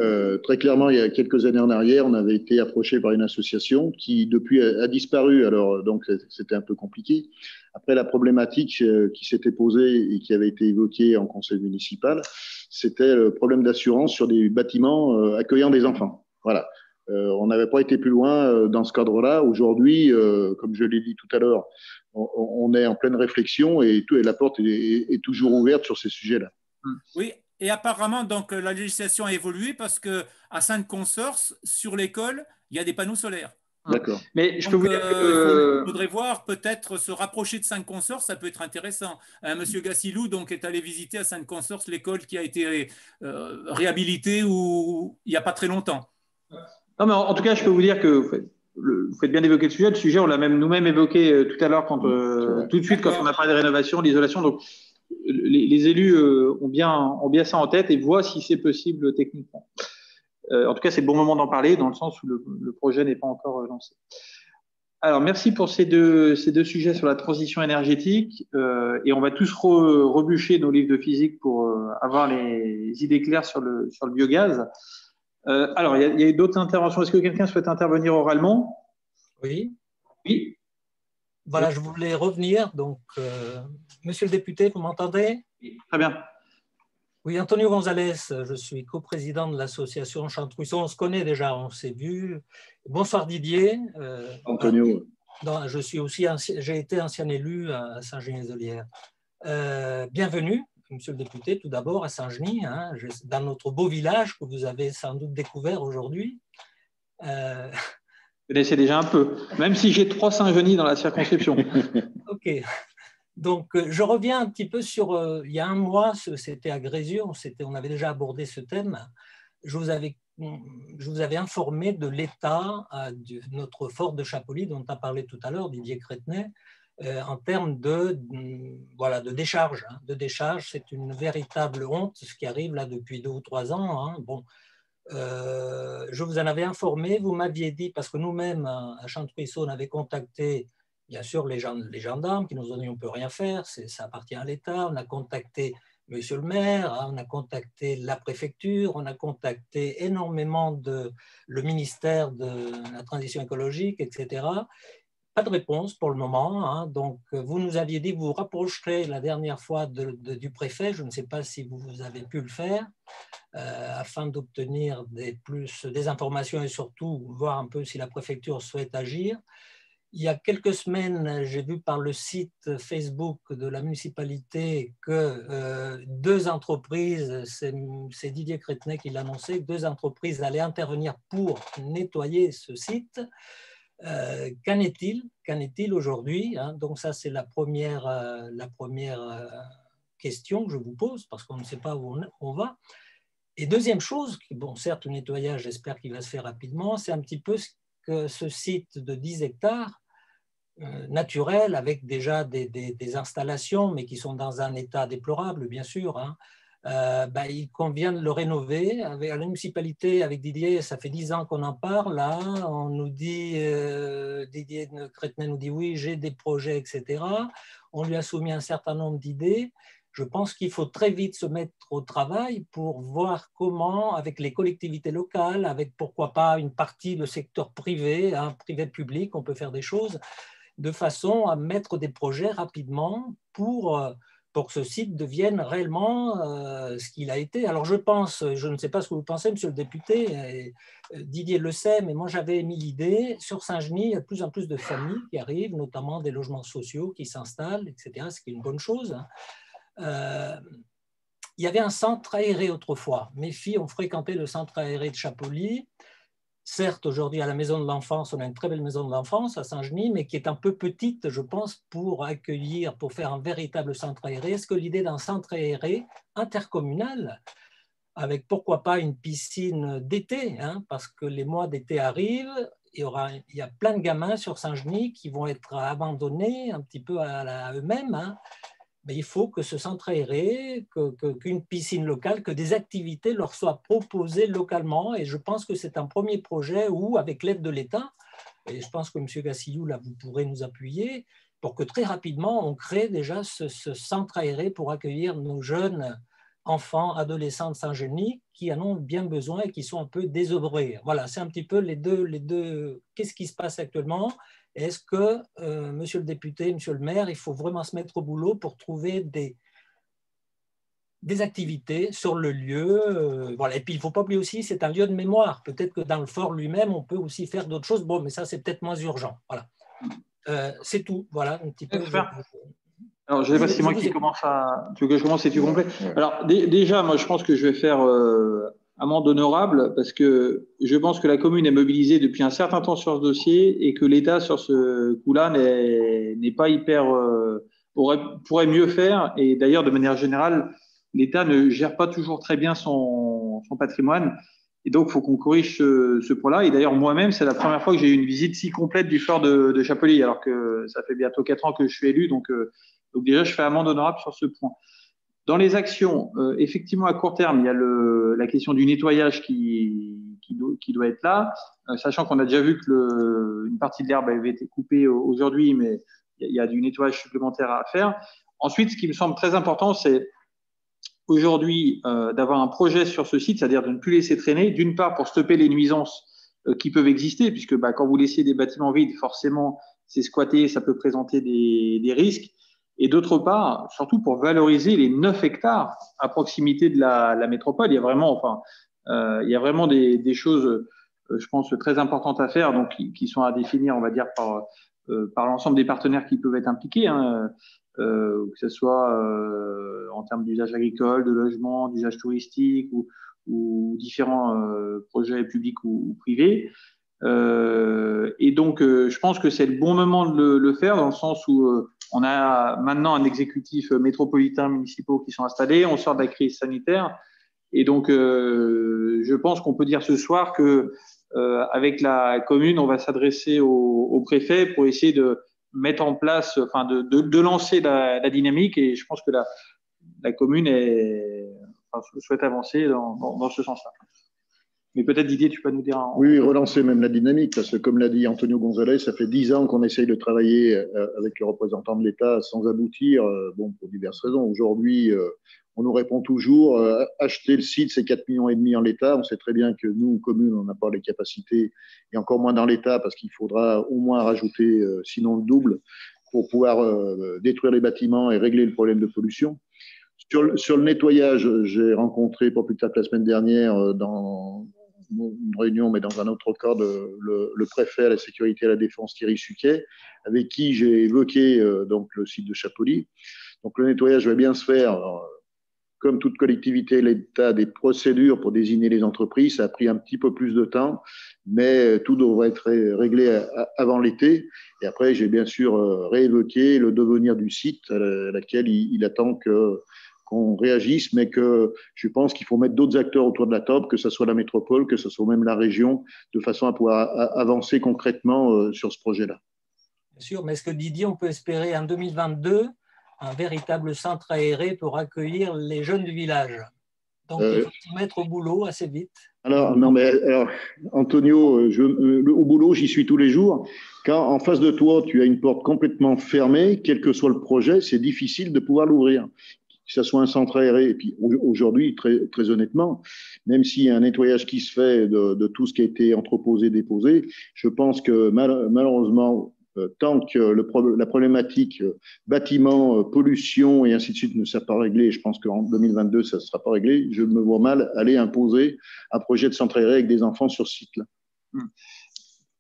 très clairement, il y a quelques années en arrière, on avait été approché par une association qui, depuis, a disparu. Alors, donc, c'était un peu compliqué. Après, la problématique qui s'était posée et qui avait été évoquée en conseil municipal, c'était le problème d'assurance sur des bâtiments accueillant des enfants. Voilà. On n'avait pas été plus loin dans ce cadre-là. Aujourd'hui, comme je l'ai dit tout à l'heure, on est en pleine réflexion et la porte est toujours ouverte sur ces sujets-là. Oui. Et apparemment, donc, la législation a évolué parce qu'à Sainte-Consorce, sur l'école, il y a des panneaux solaires. D'accord. Mais je peux vous dire que... Il faudrait voir, peut-être se rapprocher de Sainte-Consorce, ça peut être intéressant. Monsieur Gassilou donc, est allé visiter à Sainte-Consorce l'école qui a été réhabilitée il n'y a pas très longtemps. Non, mais en tout cas, je peux vous dire que vous faites bien évoquer le sujet. Le sujet, on l'a même nous-mêmes évoqué tout à l'heure, tout de suite, quand on a parlé de rénovation, d'isolation. Donc, les élus ont bien ça en tête et voient si c'est possible techniquement. En tout cas, c'est le bon moment d'en parler dans le sens où le projet n'est pas encore lancé. Alors, merci pour ces deux sujets sur la transition énergétique et on va tous rebûcher nos livres de physique pour avoir les idées claires sur le biogaz. Alors, il y a d'autres interventions. Est-ce que quelqu'un souhaite intervenir oralement? Oui. Oui. Voilà, je voulais revenir. Donc, monsieur le député, vous m'entendez? Très bien. Oui, Antonio González, je suis coprésident de l'association Chantruisseau. On se connaît déjà, on s'est vu. Bonsoir Didier. Antonio. J'ai été ancien élu à Saint-Genis-les-Olières. Bienvenue, monsieur le député, tout d'abord à Saint-Genis, hein, dans notre beau village que vous avez sans doute découvert aujourd'hui. Vous connaissez déjà un peu, même si j'ai 3 Saint-Genis dans la circonscription. Ok. Donc, je reviens un petit peu sur, il y a un mois, c'était à Grézieux, on avait déjà abordé ce thème. Je vous avais informé de l'état de notre fort de Chapoli, dont a parlé tout à l'heure Didier Crétenay, en termes de décharge. De décharge, c'est une véritable honte, ce qui arrive là depuis 2 ou 3 ans. Hein. Bon, je vous en avais informé, vous m'aviez dit, parce que nous-mêmes, à Chantruisseau, on avait contacté bien sûr les gendarmes qui nous ont dit on ne peut rien faire, ça appartient à l'État. On a contacté monsieur le maire, on a contacté la préfecture, on a contacté énormément le ministère de la transition écologique, etc. Pas de réponse pour le moment. Hein. Donc, vous nous aviez dit que vous vous rapprocherez la dernière fois du préfet. Je ne sais pas si vous avez pu le faire afin d'obtenir des informations et surtout voir un peu si la préfecture souhaite agir. Il y a quelques semaines, j'ai vu par le site Facebook de la municipalité que 2 entreprises, c'est Didier Crétenay qui l'annonçait, 2 entreprises allaient intervenir pour nettoyer ce site. Qu'en est-il aujourd'hui, hein? Donc ça, c'est la première question que je vous pose, parce qu'on ne sait pas où on va. Et deuxième chose, bon, certes, le nettoyage, j'espère qu'il va se faire rapidement, c'est un petit peu ce site de 10 hectares, naturel, avec déjà des installations, mais qui sont dans un état déplorable, bien sûr. Hein. Il convient de le rénover. À la municipalité, avec Didier, ça fait 10 ans qu'on en parle. Là. On nous dit, Didier Crétenay nous dit oui, j'ai des projets, etc. On lui a soumis un certain nombre d'idées. Je pense qu'il faut très vite se mettre au travail pour voir comment, avec les collectivités locales, avec pourquoi pas une partie du secteur privé, privé-public, on peut faire des choses de façon à mettre des projets rapidement pour que ce site devienne réellement ce qu'il a été. Alors je pense, je ne sais pas ce que vous pensez, monsieur le député, Didier le sait, mais moi j'avais émis l'idée, sur Saint-Genis, il y a de plus en plus de familles qui arrivent, notamment des logements sociaux qui s'installent, etc., ce qui est une bonne chose. Il y avait un centre aéré autrefois. Mes filles ont fréquenté le centre aéré de Chapoli. Certes, aujourd'hui, à la maison de l'enfance, on a une très belle maison de l'enfance à Saint-Genis, mais qui est un peu petite, je pense, pour faire un véritable centre aéré. Est-ce que l'idée d'un centre aéré intercommunal avec pourquoi pas une piscine d'été, hein, parce que les mois d'été arrivent, il y a plein de gamins sur Saint-Genis qui vont être abandonnés un petit peu à eux-mêmes, hein. Mais il faut que ce centre aéré, qu'une piscine locale, que des activités leur soient proposées localement. Et je pense que c'est un premier projet où, avec l'aide de l'État, et je pense que M. Gassillou, là, vous pourrez nous appuyer, pour que très rapidement, on crée déjà ce centre aéré pour accueillir nos jeunes enfants, adolescents de Saint-Genis qui en ont bien besoin et qui sont un peu désœuvrés. Voilà, c'est un petit peu les deux. Qu'est-ce qui se passe actuellement? Est-ce que, monsieur le député, monsieur le maire, il faut vraiment se mettre au boulot pour trouver des activités sur le lieu, voilà. Et puis, il ne faut pas oublier aussi, c'est un lieu de mémoire. Peut-être que dans le fort lui-même, on peut aussi faire d'autres choses. Bon, mais ça, c'est peut-être moins urgent. Voilà. C'est tout. Voilà, un petit peu. Alors, je ne sais pas si c'est moi qui commence à… Tu veux que je commence et tu complètes? Alors, déjà, moi, je pense que je vais faire amende honorable parce que je pense que la commune est mobilisée depuis un certain temps sur ce dossier et que l'État, sur ce coup-là, n'est pas hyper… pourrait mieux faire. Et d'ailleurs, de manière générale, l'État ne gère pas toujours très bien son patrimoine. Et donc, il faut qu'on corrige ce point-là. Et d'ailleurs, moi-même, c'est la première fois que j'ai eu une visite si complète du fort de Chapelly, alors que ça fait bientôt 4 ans que je suis élu. Donc déjà, je fais amende honorable sur ce point. Dans les actions, effectivement, à court terme, il y a la question du nettoyage qui doit être là, sachant qu'on a déjà vu que une partie de l'herbe avait été coupée aujourd'hui, mais il y a du nettoyage supplémentaire à faire. Ensuite, ce qui me semble très important, c'est aujourd'hui d'avoir un projet sur ce site, c'est-à-dire de ne plus laisser traîner, d'une part pour stopper les nuisances qui peuvent exister, puisque quand vous laissez des bâtiments vides, forcément, c'est squatté, ça peut présenter des risques. Et d'autre part, surtout pour valoriser les 9 hectares à proximité de la métropole. Il y a vraiment des choses, je pense, très importantes à faire, donc qui sont à définir, on va dire, par l'ensemble des partenaires qui peuvent être impliqués, hein, que ce soit en termes d'usage agricole, de logement, d'usage touristique ou différents projets publics ou privés. Et donc, je pense que c'est le bon moment de le faire dans le sens où on a maintenant un exécutif métropolitain municipaux qui sont installés, on sort de la crise sanitaire et donc je pense qu'on peut dire ce soir que avec la commune, on va s'adresser au préfet pour essayer de mettre en place, enfin de lancer la dynamique et je pense que la commune souhaite avancer dans ce sens-là. Mais peut-être, Didier, tu peux nous dire… Oui, relancer même la dynamique, parce que comme l'a dit Antonio González, ça fait 10 ans qu'on essaye de travailler avec les représentants de l'État sans aboutir, pour diverses raisons. Aujourd'hui, on nous répond toujours, acheter le site, c'est 4,5 millions en l'État. On sait très bien que nous, communes, on n'a pas les capacités, et encore moins dans l'État, parce qu'il faudra au moins rajouter, sinon le double, pour pouvoir détruire les bâtiments et régler le problème de pollution. Sur le nettoyage, j'ai rencontré pas plus tard que la semaine dernière dans une réunion, mais dans un autre cadre, le préfet à la sécurité et à la défense, Thierry Suquet, avec qui j'ai évoqué donc le site de Chapelly. Donc le nettoyage va bien se faire. Comme toute collectivité, l'État a des procédures pour désigner les entreprises. Ça a pris un petit peu plus de temps, mais tout devrait être réglé avant l'été. Et après, j'ai bien sûr réévoqué le devenir du site, à laquelle il attend qu'on réagisse, mais que je pense qu'il faut mettre d'autres acteurs autour de la table, que ce soit la métropole, que ce soit même la région, de façon à pouvoir avancer concrètement sur ce projet-là. Bien sûr, mais est-ce que Didier, on peut espérer en 2022 un véritable centre aéré pour accueillir les jeunes du village? Donc, il faut se mettre au boulot assez vite. Alors, Antonio, au boulot, j'y suis tous les jours. Quand en face de toi, tu as une porte complètement fermée, quel que soit le projet, c'est difficile de pouvoir l'ouvrir. Que ce soit un centre aéré, et puis aujourd'hui, très, très honnêtement, même s'il y a un nettoyage qui se fait de tout ce qui a été entreposé, déposé, je pense que malheureusement, tant que la problématique bâtiment, pollution et ainsi de suite ne sera pas réglée, je pense qu'en 2022, ça ne sera pas réglé, je me vois mal aller imposer un projet de centre aéré avec des enfants sur ce site-là.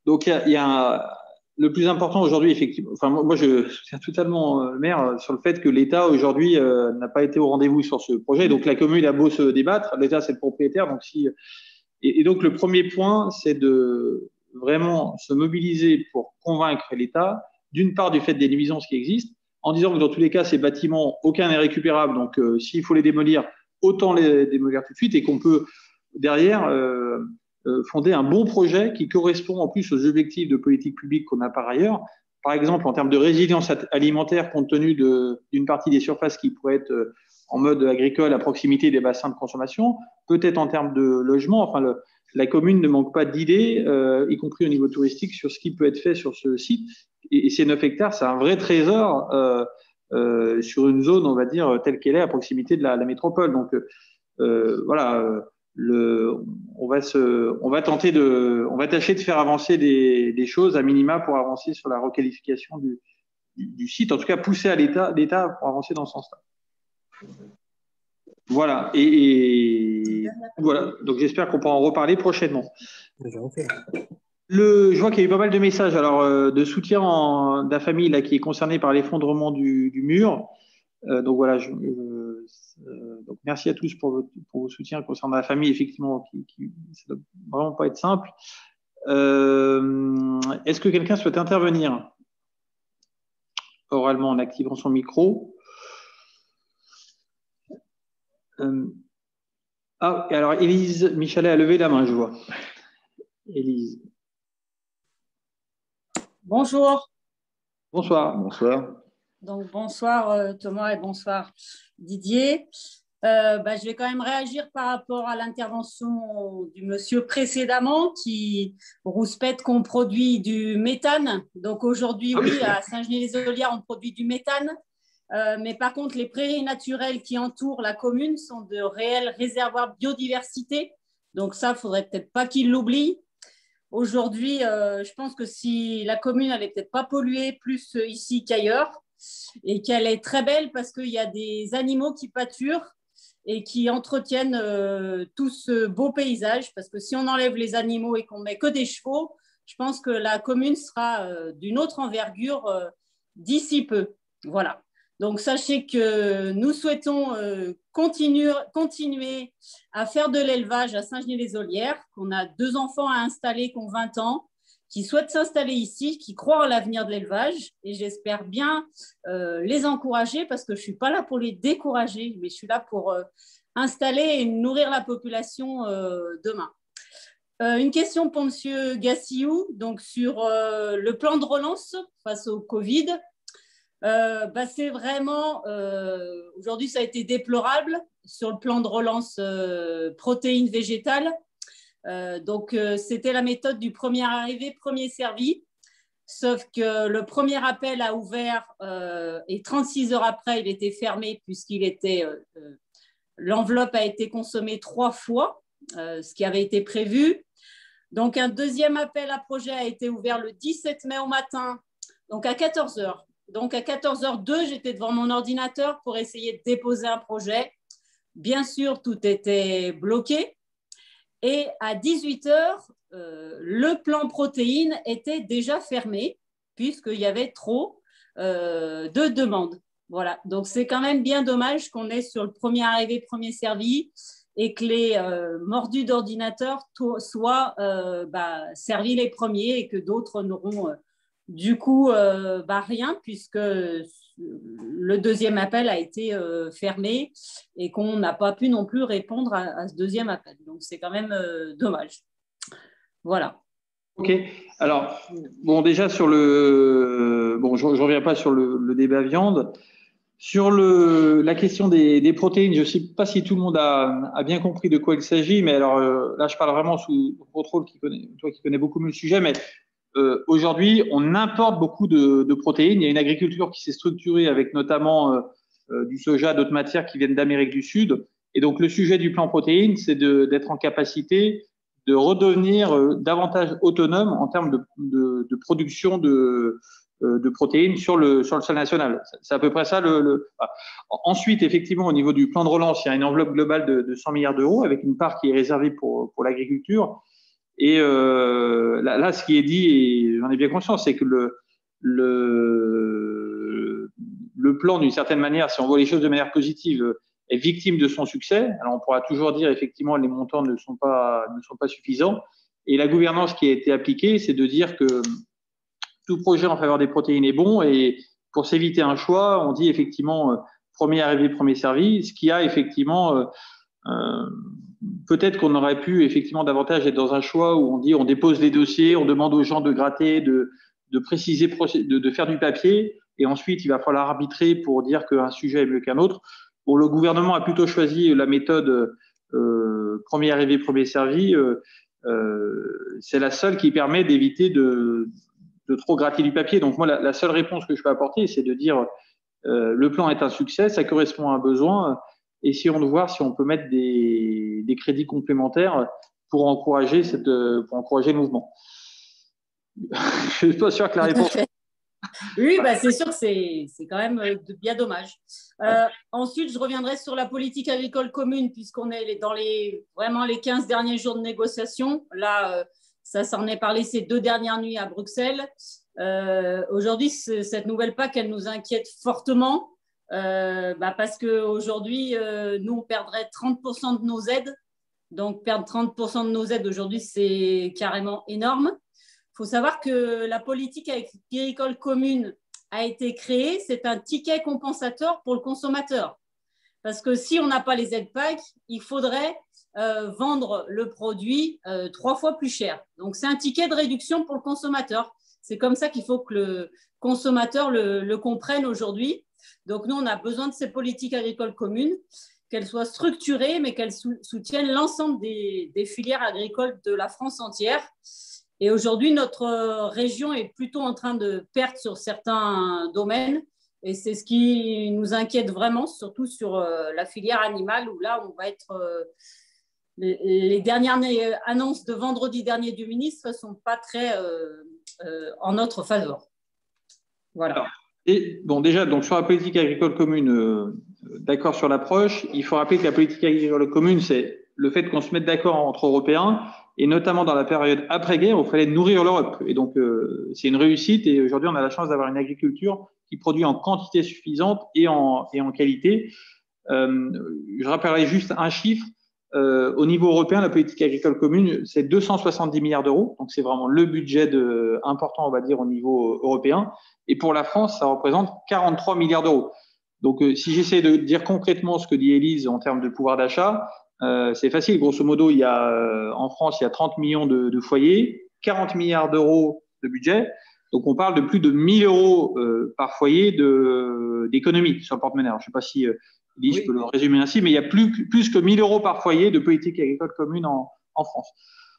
Donc, il y a le plus important aujourd'hui, effectivement, enfin, moi je soutiens totalement le maire sur le fait que l'État aujourd'hui n'a pas été au rendez-vous sur ce projet. Donc la commune a beau se débattre, l'État c'est le propriétaire. Donc et donc le premier point, c'est de vraiment se mobiliser pour convaincre l'État, d'une part du fait des nuisances qui existent, en disant que dans tous les cas, ces bâtiments, aucun n'est récupérable. Donc s'il faut les démolir, autant les démolir tout de suite et qu'on peut derrière fonder un bon projet qui correspond en plus aux objectifs de politique publique qu'on a par ailleurs. Par exemple, en termes de résilience alimentaire, compte tenu d'une partie des surfaces qui pourraient être en mode agricole à proximité des bassins de consommation, peut-être en termes de logement. Enfin, la commune ne manque pas d'idées, y compris au niveau touristique, sur ce qui peut être fait sur ce site. Et ces 9 hectares, c'est un vrai trésor sur une zone, on va dire, telle qu'elle est à proximité de la métropole. Donc, voilà. On va tâcher de faire avancer des choses à minima pour avancer sur la requalification du site, en tout cas pousser à l'État pour avancer dans ce sens-là. Voilà, et voilà, donc j'espère qu'on pourra en reparler prochainement. Je vois qu'il y a eu pas mal de messages de soutien de la famille là, qui est concernée par l'effondrement du mur. Donc voilà, donc merci à tous pour vos soutiens concernant la famille, effectivement, ça ne doit vraiment pas être simple. Est-ce que quelqu'un souhaite intervenir oralement en activant son micro? Alors Élise Michalet a levé la main, je vois. Élise. Bonjour. Bonsoir. Bonsoir. Donc, bonsoir Thomas et bonsoir Didier. Je vais quand même réagir par rapport à l'intervention du monsieur précédemment qui rouspète qu'on produit du méthane. Donc aujourd'hui, oui, à Saint-Genis-les-Olières, on produit du méthane. Mais par contre, les prairies naturelles qui entourent la commune sont de réels réservoirs biodiversité. Donc ça, il ne faudrait peut-être pas qu'ils l'oublient. Aujourd'hui, je pense que si la commune n'avait peut-être pas pollué plus ici qu'ailleurs, et qu'elle est très belle parce qu'il y a des animaux qui pâturent et qui entretiennent tout ce beau paysage, parce que si on enlève les animaux et qu'on met que des chevaux, je pense que la commune sera d'une autre envergure d'ici peu. Voilà. Donc, sachez que nous souhaitons continuer à faire de l'élevage à Saint-Genis-les-Olières, qu'on a 2 enfants à installer qui ont 20 ans, qui souhaitent s'installer ici, qui croient à l'avenir de l'élevage. Et j'espère bien les encourager, parce que je ne suis pas là pour les décourager, mais je suis là pour installer et nourrir la population demain. Une question pour M. Gassiou, donc sur le plan de relance face au Covid. C'est vraiment, aujourd'hui, ça a été déplorable sur le plan de relance protéines végétales. C'était la méthode du premier arrivé, premier servi, sauf que le premier appel a ouvert et 36 heures après, il était fermé l'enveloppe a été consommée 3 fois, ce qui avait été prévu. Donc, un deuxième appel à projet a été ouvert le 17 mai au matin, donc à 14 heures. Donc, à 14h02, j'étais devant mon ordinateur pour essayer de déposer un projet. Bien sûr, tout était bloqué. Et à 18h, le plan protéines était déjà fermé puisqu'il y avait trop de demandes. Voilà. Donc, c'est quand même bien dommage qu'on est sur le premier arrivé, premier servi et que les mordus d'ordinateur soient servis les premiers et que d'autres n'auront du coup rien puisque le deuxième appel a été fermé et qu'on n'a pas pu non plus répondre à ce deuxième appel. Donc, c'est quand même dommage. Voilà. Ok. Alors, bon, déjà sur le… Bon, je ne reviens pas sur le débat viande. Sur la question des protéines, je ne sais pas si tout le monde a bien compris de quoi il s'agit, mais alors là, je parle vraiment sous contrôle, toi qui connais beaucoup mieux le sujet, mais aujourd'hui, on importe beaucoup de protéines. Il y a une agriculture qui s'est structurée avec notamment du soja, d'autres matières qui viennent d'Amérique du Sud. Et donc, le sujet du plan protéines, c'est d'être en capacité de redevenir davantage autonome en termes de production de protéines sur le sol national. C'est à peu près ça. Ensuite, effectivement, au niveau du plan de relance, il y a une enveloppe globale de 100 milliards d'euros avec une part qui est réservée pour l'agriculture. Et là, ce qui est dit, et j'en ai bien conscience, c'est que le plan, d'une certaine manière, si on voit les choses de manière positive, est victime de son succès. Alors, on pourra toujours dire, effectivement, les montants ne sont pas suffisants. Et la gouvernance qui a été appliquée, c'est de dire que tout projet en faveur des protéines est bon. Et pour s'éviter un choix, on dit effectivement premier arrivé, premier servi, ce qui a effectivement peut-être qu'on aurait pu effectivement davantage être dans un choix où on dit on dépose les dossiers, on demande aux gens de gratter, de préciser, de faire du papier, et ensuite il va falloir arbitrer pour dire qu'un sujet est mieux qu'un autre. Bon, le gouvernement a plutôt choisi la méthode premier arrivé, premier servi. C'est la seule qui permet d'éviter de trop gratter du papier. Donc moi, la seule réponse que je peux apporter, c'est de dire le plan est un succès, ça correspond à un besoin, essayons de voir si on peut mettre des crédits complémentaires pour encourager le mouvement. Je ne suis pas sûr que la réponse... Oui, bah c'est sûr que c'est quand même bien dommage. Ensuite, je reviendrai sur la politique agricole commune, puisqu'on est dans vraiment les 15 derniers jours de négociation. Là, ça s'en est parlé ces 2 dernières nuits à Bruxelles. Aujourd'hui, cette nouvelle PAC, elle nous inquiète fortement, parce qu'aujourd'hui, nous, on perdrait 30% de nos aides. Donc, perdre 30% de nos aides aujourd'hui, c'est carrément énorme. Il faut savoir que la politique agricole commune a été créée, c'est un ticket compensateur pour le consommateur. Parce que si on n'a pas les aides PAC, il faudrait vendre le produit 3 fois plus cher. Donc, c'est un ticket de réduction pour le consommateur. C'est comme ça qu'il faut que le consommateur le comprenne aujourd'hui. Donc, nous, on a besoin de ces politiques agricoles communes, qu'elles soient structurées, mais qu'elles soutiennent l'ensemble des filières agricoles de la France entière. Et aujourd'hui, notre région est plutôt en train de perdre sur certains domaines. Et c'est ce qui nous inquiète vraiment, surtout sur la filière animale, où là, on va être… les dernières annonces de vendredi dernier du ministre ne sont pas très en notre faveur. Voilà. Et bon, déjà, donc sur la politique agricole commune, d'accord sur l'approche. Il faut rappeler que la politique agricole commune, c'est le fait qu'on se mette d'accord entre Européens, et notamment dans la période après-guerre où il fallait nourrir l'Europe. Et donc, c'est une réussite. Et aujourd'hui, on a la chance d'avoir une agriculture qui produit en quantité suffisante et en qualité. Je rappellerai juste un chiffre. Au niveau européen, la politique agricole commune, c'est 270 milliards d'euros. Donc, c'est vraiment le budget important, on va dire, au niveau européen. Et pour la France, ça représente 43 milliards d'euros. Donc, si j'essaie de dire concrètement ce que dit Élise en termes de pouvoir d'achat, c'est facile. Grosso modo, en France, il y a 30 millions de foyers, 40 milliards d'euros de budget. Donc, on parle de plus de 1 000 euros par foyer d'économie sur le porte-monnaie. Je ne sais pas si Élise peut le résumer ainsi, mais il y a plus que 1 000 euros par foyer de politique agricole commune en France.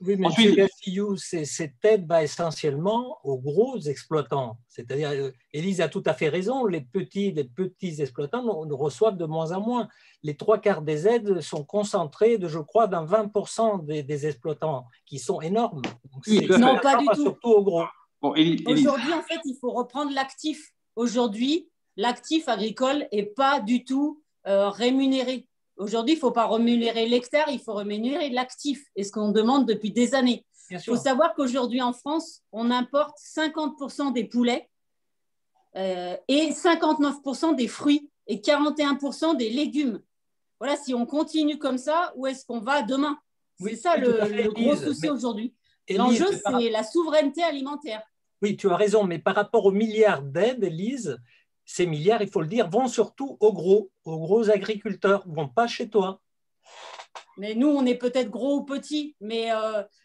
Oui, mais ensuite, M. Gassillou, cette aide va essentiellement aux gros exploitants. C'est-à-dire, Élise a tout à fait raison, les petits exploitants reçoivent de moins en moins. Les 3/4 des aides sont concentrées, je crois, dans 20% des exploitants, qui sont énormes. Donc, non, pas du tout. Surtout aux gros. Bon, aujourd'hui, en fait, il faut reprendre l'actif. Aujourd'hui, l'actif agricole n'est pas du tout rémunéré. Aujourd'hui, il ne faut pas rémunérer l'hectare, il faut rémunérer l'actif, et ce qu'on demande depuis des années. Il faut savoir qu'aujourd'hui, en France, on importe 50% des poulets et 59% des fruits et 41% des légumes. Voilà, si on continue comme ça, où est-ce qu'on va demain? C'est ça le gros souci aujourd'hui. L'enjeu, c'est la souveraineté alimentaire. Oui, tu as raison, mais par rapport aux milliards d'aides, Élise, ces milliards, il faut le dire, vont surtout aux gros agriculteurs, ne vont pas chez toi. Mais nous, on est peut-être gros ou petits, mais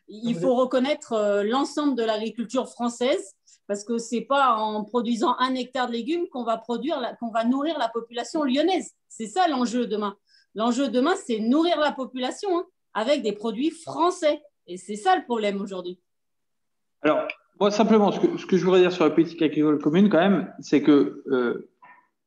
il faut reconnaître l'ensemble de l'agriculture française, parce que ce n'est pas en produisant 1 hectare de légumes qu'on va nourrir la population lyonnaise. C'est ça l'enjeu demain. L'enjeu demain, c'est nourrir la population avec des produits français. Et c'est ça le problème aujourd'hui. Alors, moi, simplement, ce que je voudrais dire sur la politique agricole commune, quand même, c'est que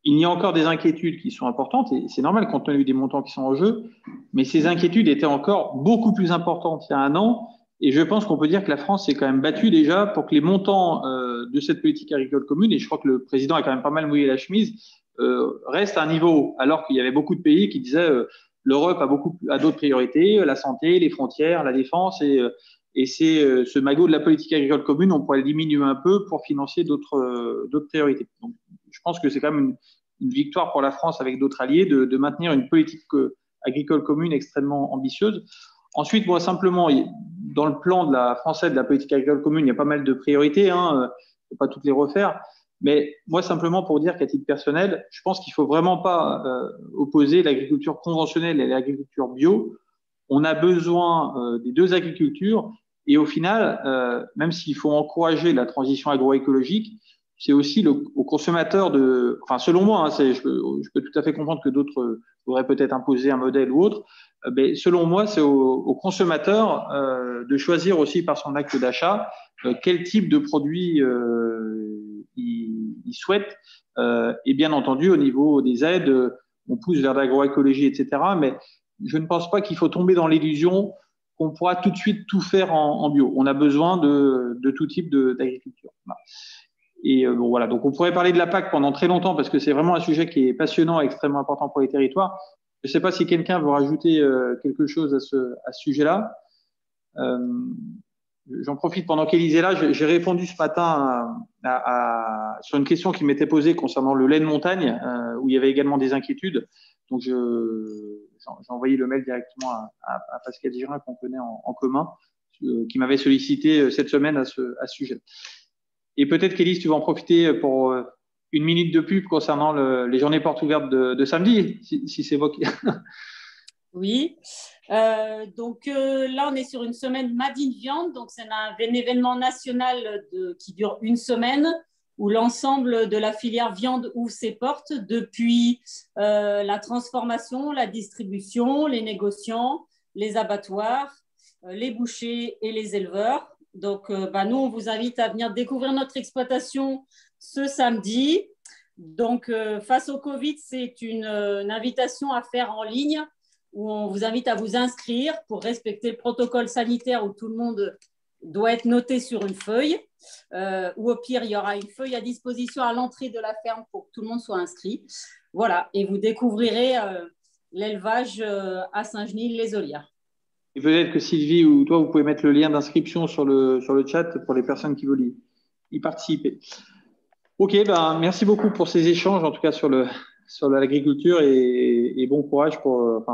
il y a encore des inquiétudes qui sont importantes, et c'est normal compte tenu des montants qui sont en jeu, mais ces inquiétudes étaient encore beaucoup plus importantes il y a 1 an, et je pense qu'on peut dire que la France s'est quand même battue déjà pour que les montants de cette politique agricole commune, et je crois que le président a quand même pas mal mouillé la chemise, restent à un niveau, alors qu'il y avait beaucoup de pays qui disaient l'Europe a d'autres priorités, la santé, les frontières, la défense, et c'est ce magot de la politique agricole commune, on pourrait le diminuer un peu pour financer d'autres priorités. Donc, je pense que c'est quand même une victoire pour la France avec d'autres alliés de maintenir une politique agricole commune extrêmement ambitieuse. Ensuite, moi, simplement, dans le plan français de la politique agricole commune, il y a pas mal de priorités, je ne vais pas toutes les refaire, Mais moi, simplement pour dire qu'à titre personnel, je pense qu'il ne faut vraiment pas opposer l'agriculture conventionnelle et l'agriculture bio. On a besoin des deux agricultures. Et au final, même s'il faut encourager la transition agroécologique, c'est aussi au consommateur de… Enfin, selon moi, hein, je peux tout à fait comprendre que d'autres voudraient peut-être imposer un modèle ou autre. Mais selon moi, c'est au consommateur de choisir aussi par son acte d'achat quel type de produit il souhaite. Et bien entendu, au niveau des aides, on pousse vers l'agroécologie, etc. Mais je ne pense pas qu'il faut tomber dans l'illusion qu'on pourra tout de suite tout faire en bio. On a besoin de tout type d'agriculture. Voilà. Et bon, voilà. Donc, on pourrait parler de la PAC pendant très longtemps parce que c'est vraiment un sujet qui est passionnant et extrêmement important pour les territoires. Je ne sais pas si quelqu'un veut rajouter quelque chose à ce sujet-là. J'en profite pendant qu'Élise est là. J'ai répondu ce matin sur une question qui m'était posée concernant le lait de montagne, où il y avait également des inquiétudes. Donc, j'ai envoyé le mail directement à Pascal Girin, qu'on connaît en commun, qui m'avait sollicité cette semaine à ce sujet. Et peut-être qu'Élise, tu vas en profiter pour une minute de pub concernant les journées portes ouvertes de samedi, si c'est vous qui… Oui. Donc là, on est sur une semaine Made in Viande. Donc, c'est un événement national qui dure une semaine où l'ensemble de la filière viande ouvre ses portes depuis la transformation, la distribution, les négociants, les abattoirs, les bouchers et les éleveurs. Donc, nous, on vous invite à venir découvrir notre exploitation ce samedi. Donc, face au Covid, c'est une invitation à faire en ligne où on vous invite à vous inscrire pour respecter le protocole sanitaire où tout le monde doit être noté sur une feuille. Ou au pire, il y aura une feuille à disposition à l'entrée de la ferme pour que tout le monde soit inscrit. Voilà, et vous découvrirez l'élevage à Saint-Genis-les-Olières. Et peut-être que Sylvie ou toi, vous pouvez mettre le lien d'inscription sur le chat pour les personnes qui veulent y participer. Ok, merci beaucoup pour ces échanges, en tout cas sur l'agriculture, et bon courage pour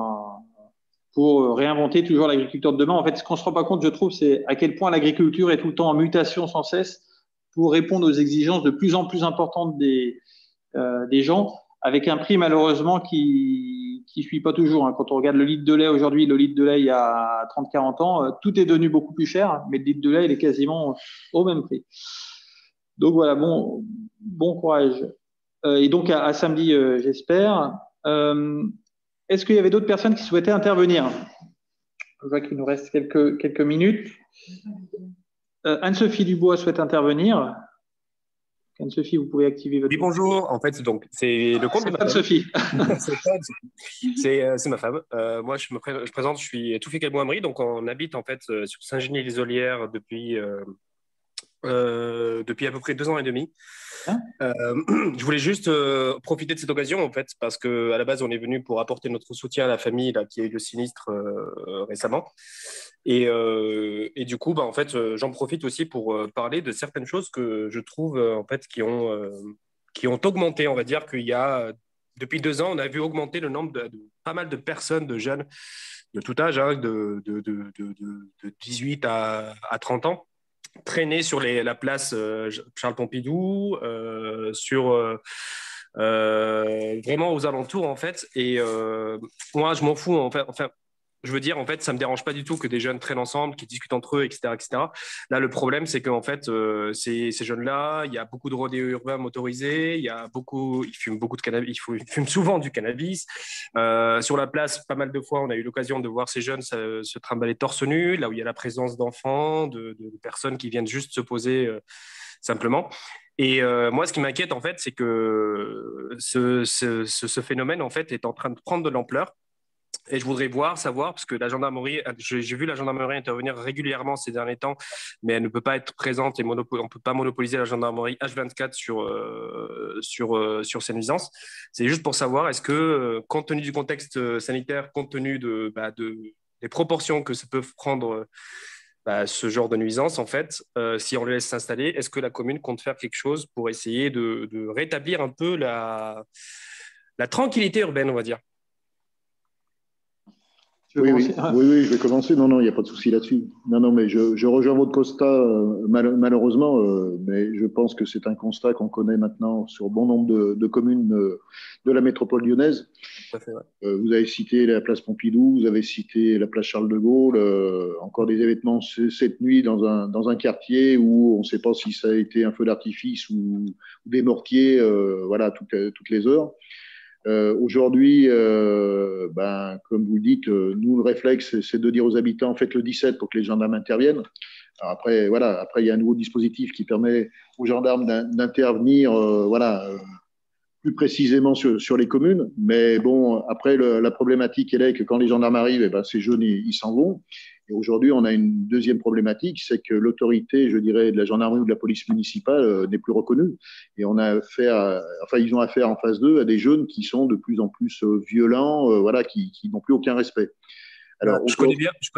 réinventer toujours l'agriculture de demain. En fait, ce qu'on ne se rend pas compte, je trouve, c'est à quel point l'agriculture est tout le temps en mutation sans cesse pour répondre aux exigences de plus en plus importantes des gens, avec un prix malheureusement qui suit pas toujours. Hein. Quand on regarde le litre de lait aujourd'hui, le litre de lait il y a 30-40 ans, tout est devenu beaucoup plus cher, mais le litre de lait, il est quasiment au même prix. Donc voilà, bon courage. Et donc à samedi, j'espère. Est-ce qu'il y avait d'autres personnes qui souhaitaient intervenir? Je vois qu'il nous reste quelques minutes. Anne-Sophie Dubois souhaite intervenir. Anne-Sophie, vous pouvez activer votre… Oui, bonjour. En fait, donc, c'est le compte de ma femme. Anne-Sophie. C'est ma femme. Moi, je me présente, je suis Toufic El Mouamri. Donc, on habite en fait sur Saint-Genis-les-Olières depuis à peu près 2 ans et demi. Je voulais juste profiter de cette occasion en fait parce que à la base on est venu pour apporter notre soutien à la famille là, qui a eu le sinistre récemment et du coup en fait j'en profite aussi pour parler de certaines choses que je trouve en fait qui ont augmenté. On va dire qu'il y a depuis 2 ans on a vu augmenter le nombre de pas mal de personnes, de jeunes de tout âge, hein, de 18 à 30 ans, traîner sur la place Charles Pompidou, vraiment aux alentours en fait. Et moi, je m'en fous en fait. Enfin, je veux dire, en fait, ça me dérange pas du tout que des jeunes traînent ensemble, qui discutent entre eux, etc., etc. Là, le problème, c'est qu'en fait, ces jeunes-là, il y a beaucoup de rodéos urbains motorisés, ils fument beaucoup de cannabis, ils fument souvent du cannabis. Sur la place, pas mal de fois, on a eu l'occasion de voir ces jeunes se trimballer torse nu, là où il y a la présence d'enfants, de personnes qui viennent juste se poser simplement. Et moi, ce qui m'inquiète, en fait, c'est que ce phénomène, en fait, est en train de prendre de l'ampleur. Et je voudrais savoir, parce que la gendarmerie, j'ai vu la gendarmerie intervenir régulièrement ces derniers temps, mais elle ne peut pas être présente et on ne peut pas monopoliser la gendarmerie H24 sur ces nuisances. C'est juste pour savoir, est-ce que, compte tenu du contexte sanitaire, compte tenu des proportions que ça peut prendre ce genre de nuisance, en fait, si on le laisse s'installer, est-ce que la commune compte faire quelque chose pour essayer de rétablir un peu la tranquillité urbaine, on va dire? Oui, oui, oui, je vais commencer. Non, il n'y a pas de souci là-dessus. Non, mais je rejoins votre constat, malheureusement, mais je pense que c'est un constat qu'on connaît maintenant sur bon nombre de communes de la métropole lyonnaise. Tout à fait, ouais. Vous avez cité la place Pompidou, vous avez cité la place Charles de Gaulle, encore des événements cette nuit dans un quartier où on ne sait pas si ça a été un feu d'artifice ou des mortiers, voilà, toutes les heures. Aujourd'hui, comme vous le dites, nous, le réflexe, c'est de dire aux habitants, faites le 17 pour que les gendarmes interviennent. Alors après, voilà, après, il y a un nouveau dispositif qui permet aux gendarmes d'intervenir, plus précisément sur les communes. Mais bon, après, la problématique, elle est que quand les gendarmes arrivent, ces jeunes, ils s'en vont. Et aujourd'hui, on a une deuxième problématique, c'est que l'autorité, je dirais, de la gendarmerie ou de la police municipale n'est plus reconnue. Et on a ils ont affaire en face d'eux à des jeunes qui sont de plus en plus violents, qui n'ont plus aucun respect. Alors, je connais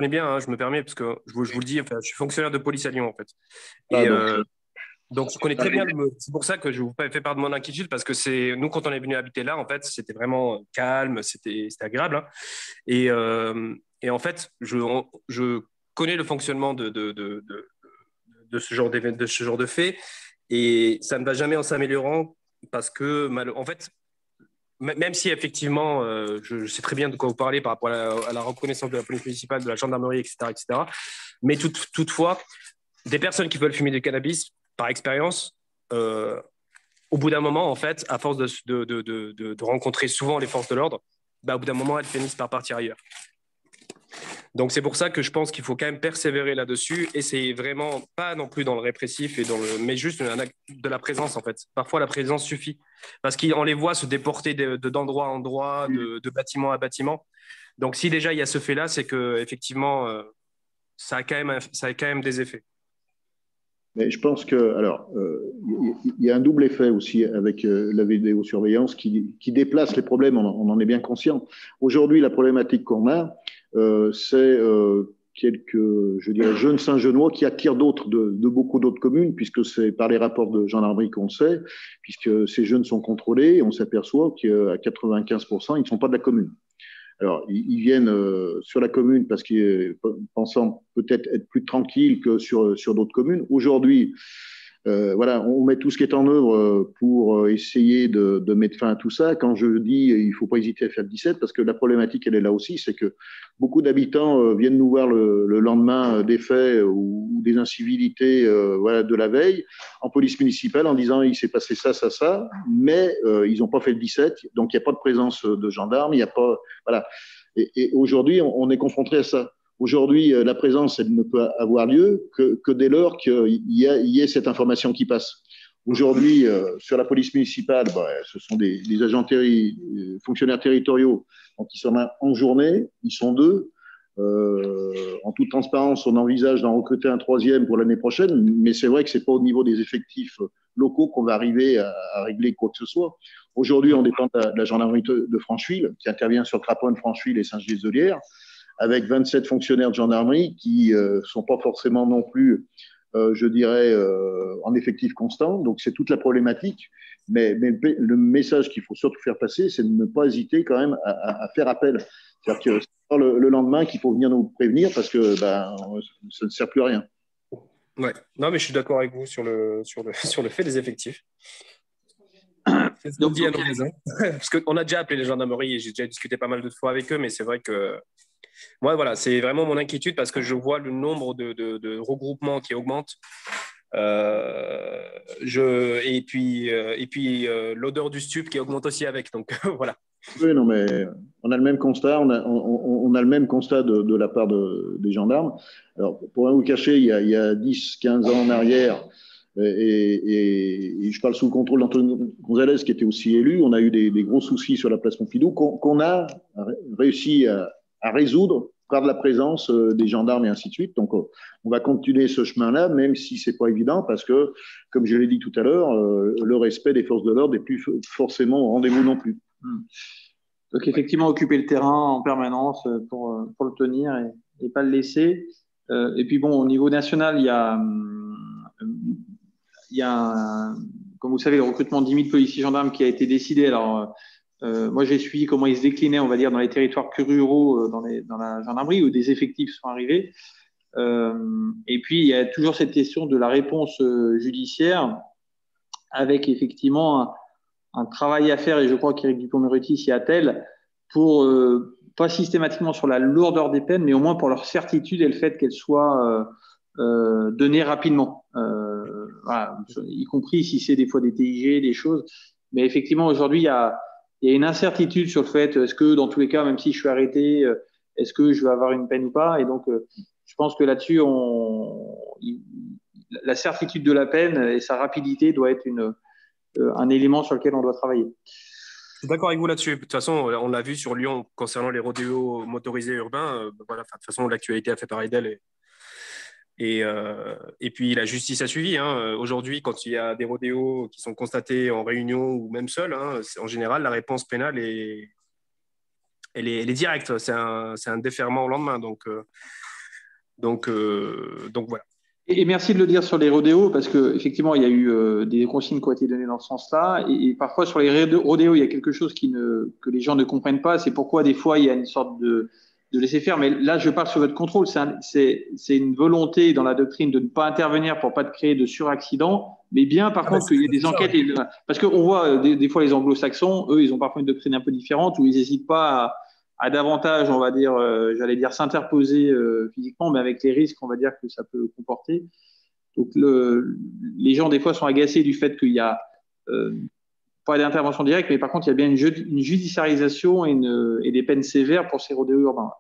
bien, hein, je me permets, parce que je vous le dis, je suis fonctionnaire de police à Lyon, en fait. Et donc, je connais très bien. C'est pour ça que je vous fais part de mon inquiétude, parce que nous, quand on est venu habiter là, en fait, c'était vraiment calme, c'était agréable. Hein. Et en fait, je connais le fonctionnement de ce genre de fait, et ça ne va jamais en s'améliorant, parce que, en fait, même si effectivement, je sais très bien de quoi vous parlez par rapport à la reconnaissance de la police municipale, de la gendarmerie, etc., mais toutefois, des personnes qui veulent fumer du cannabis, par expérience, au bout d'un moment, en fait, à force de rencontrer souvent les forces de l'ordre, au bout d'un moment, elles finissent par partir ailleurs. Donc, c'est pour ça que je pense qu'il faut quand même persévérer là-dessus, et c'est vraiment pas non plus dans le répressif, mais juste de la présence, en fait. Parfois, la présence suffit, parce qu'on les voit se déporter d'endroit en endroit, de bâtiment à bâtiment. Donc, si déjà il y a ce fait-là, c'est qu'effectivement, ça a quand même des effets. Mais je pense que, il y a un double effet aussi avec la vidéosurveillance qui déplace les problèmes, on en est bien conscient. Aujourd'hui, la problématique qu'on a, c'est quelques, je dirais, jeunes Saint-Genois qui attirent de beaucoup d'autres communes, puisque c'est par les rapports de gendarmerie qu'on sait, puisque ces jeunes sont contrôlés, et on s'aperçoit qu'à 95%, ils ne sont pas de la commune. Alors, ils viennent sur la commune parce qu'ils pensant peut-être être plus tranquilles que sur d'autres communes. Aujourd'hui, on met tout ce qui est en œuvre pour essayer de mettre fin à tout ça. Quand je dis il ne faut pas hésiter à faire le 17, parce que la problématique, elle est là aussi, c'est que beaucoup d'habitants viennent nous voir le lendemain des faits ou des incivilités de la veille en police municipale en disant il s'est passé ça, mais ils n'ont pas fait le 17, donc il n'y a pas de présence de gendarmes, il n'y a pas… Voilà. Et aujourd'hui, on est confronté à ça. Aujourd'hui, la présence, elle ne peut avoir lieu que dès lors qu'il y ait cette information qui passe. Aujourd'hui, sur la police municipale, ce sont des agents fonctionnaires territoriaux. Donc, ils sont là en journée, ils sont 2. En toute transparence, on envisage d'en recruter un 3e pour l'année prochaine, mais c'est vrai que ce n'est pas au niveau des effectifs locaux qu'on va arriver à régler quoi que ce soit. Aujourd'hui, on dépend de la gendarmerie de Francheville, qui intervient sur Craponne, Francheville et Saint-Gilles-de-Lière, avec 27 fonctionnaires de gendarmerie qui ne sont pas forcément non plus, je dirais, en effectif constant. Donc, c'est toute la problématique. Mais le message qu'il faut surtout faire passer, c'est de ne pas hésiter quand même à faire appel. C'est-à-dire que c'est pas le lendemain qu'il faut venir nous prévenir parce que ça ne sert plus à rien. Ouais. Non, mais je suis d'accord avec vous sur le fait des effectifs. C'est ce qu'on dit à nos voisins. Parce qu'on a déjà appelé les gendarmeries et j'ai déjà discuté pas mal de fois avec eux, mais c'est vrai que moi, voilà, c'est vraiment mon inquiétude parce que je vois le nombre de regroupements qui augmente. Et puis l'odeur du stup qui augmente aussi avec. Donc voilà. Oui, non, mais on a le même constat. On a le même constat de la part des gendarmes. Alors, pour rien vous cacher, il y a 10-15 ans en arrière, et je parle sous le contrôle d'Antonio Gonzalez, qui était aussi élu, on a eu des gros soucis sur la place Pompidou qu'on a réussi à résoudre par de la présence des gendarmes et ainsi de suite. Donc, on va continuer ce chemin-là, même si ce n'est pas évident, parce que, comme je l'ai dit tout à l'heure, le respect des forces de l'ordre n'est plus forcément au rendez-vous non plus. Donc, effectivement, occuper le terrain en permanence pour le tenir et pas le laisser. Et puis, bon, au niveau national, il y a comme vous savez, le recrutement de 10 000 policiers gendarmes qui a été décidé. Alors, Moi, j'ai suivi comment ils se déclinaient, on va dire, dans les territoires plus ruraux, dans la gendarmerie, où des effectifs sont arrivés. Et puis, il y a toujours cette question de la réponse judiciaire, avec effectivement un travail à faire, et je crois qu'Éric Dupond-Moretti s'y attelle, pour pas systématiquement sur la lourdeur des peines, mais au moins pour leur certitude et le fait qu'elles soient données rapidement, voilà, y compris si c'est des fois des TIG, des choses. Mais effectivement, aujourd'hui, il y a une incertitude sur le fait, est-ce que dans tous les cas, même si je suis arrêté, est-ce que je vais avoir une peine ou pas? Et donc, je pense que là-dessus, la certitude de la peine et sa rapidité doit être un élément sur lequel on doit travailler. Je suis d'accord avec vous là-dessus. De toute façon, on l'a vu sur Lyon concernant les rodéos motorisés urbains. Voilà, de toute façon, l'actualité a fait pareil d'elle. Et puis, la justice a suivi. Hein. Aujourd'hui, quand il y a des rodéos qui sont constatés en réunion ou même seuls, hein, en général, la réponse pénale elle est directe. C'est un déferrement au lendemain. Donc voilà. Et merci de le dire sur les rodéos, parce qu'effectivement, il y a eu des consignes qui ont été données dans ce sens-là. Et parfois, sur les rodéos, il y a quelque chose que les gens ne comprennent pas. C'est pourquoi, des fois, il y a une sorte de laisser faire. Mais là, je parle sur votre contrôle. C'est une volonté dans la doctrine de ne pas intervenir pour pas de créer de suraccidents, mais bien, par contre, qu'il y ait des enquêtes. Parce qu'on voit des fois les anglo-saxons, eux, ils ont parfois une doctrine un peu différente où ils n'hésitent pas à davantage, on va dire, j'allais dire s'interposer physiquement, mais avec les risques, on va dire, que ça peut comporter. Donc, les gens, des fois, sont agacés du fait qu'il y a pas d'intervention directe, mais par contre, il y a bien une judiciarisation et des peines sévères pour ces rodéos urbains.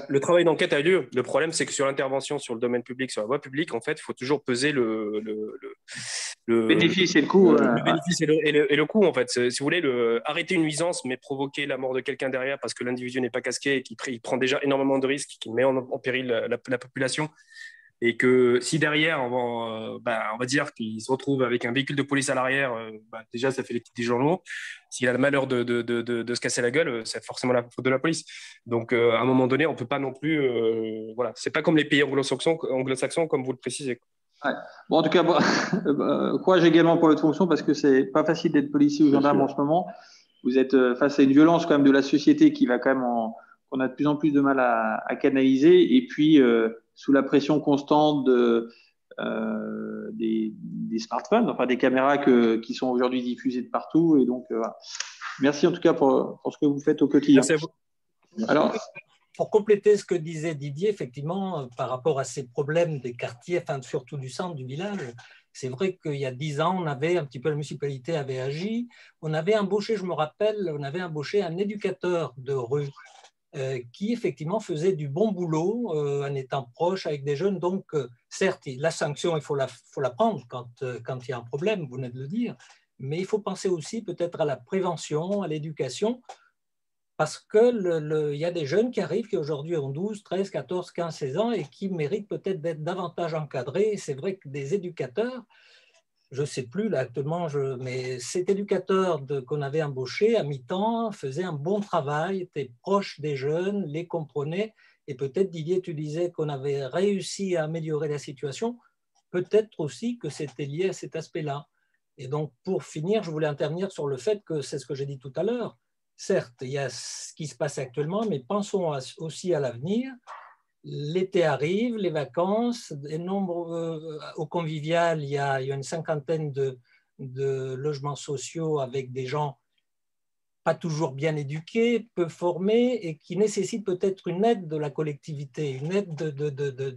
Le travail d'enquête a lieu. Le problème, c'est que sur l'intervention sur le domaine public, sur la voie publique, en fait, il faut toujours peser le bénéfice et le coût. Le bénéfice et le coût, en fait. Si vous voulez, arrêter une nuisance, mais provoquer la mort de quelqu'un derrière parce que l'individu n'est pas casqué et qu'il prend déjà énormément de risques, qu'il met en péril la population, et que si derrière, on va dire qu'il se retrouve avec un véhicule de police à l'arrière, déjà, ça fait les petits journaux. S'il a le malheur de se casser la guele, c'est forcément la faute de la police. Donc, à un moment donné, on ne peut pas non plus… voilà. Ce n'est pas comme les pays anglo-saxons, comme vous le précisez. Ouais. Bon, en tout cas, courage également pour votre fonction, parce que c'est pas facile d'être policier ou gendarme en ce moment. Vous êtes face à une violence quand même de la société qui va quand même qu'on a de plus en plus de mal à canaliser, et puis sous la pression constante des smartphones, enfin des caméras qui sont aujourd'hui diffusées de partout. Et donc, voilà. Merci en tout cas pour ce que vous faites au quotidien. Merci à vous. Alors, pour compléter ce que disait Didier, effectivement, par rapport à ces problèmes des quartiers, enfin surtout du centre du village, c'est vrai qu'il y a 10 ans, la municipalité avait agi. On avait embauché, je me rappelle, un éducateur de rue qui effectivement faisait du bon boulot en étant proche avec des jeunes. Donc, certes, la sanction, il faut la prendre quand il y a un problème, vous venez de le dire, mais il faut penser aussi peut-être à la prévention, à l'éducation, parce qu'il y a des jeunes qui arrivent qui aujourd'hui ont 12, 13, 14, 15, 16 ans et qui méritent peut-être d'être davantage encadrés. C'est vrai que des éducateurs, je ne sais plus là actuellement, mais cet éducateur qu'on avait embauché à mi-temps faisait un bon travail, était proche des jeunes, les comprenait. Et peut-être, Didier, tu disais qu'on avait réussi à améliorer la situation. Peut-être aussi que c'était lié à cet aspect-là. Et donc, pour finir, je voulais intervenir sur le fait que c'est ce que j'ai dit tout à l'heure. Certes, il y a ce qui se passe actuellement, mais pensons aussi à l'avenir. L'été arrive, les vacances, au convivial, il y a une cinquantaine de logements sociaux avec des gens pas toujours bien éduqués, peu formés et qui nécessitent peut-être une aide de la collectivité, une aide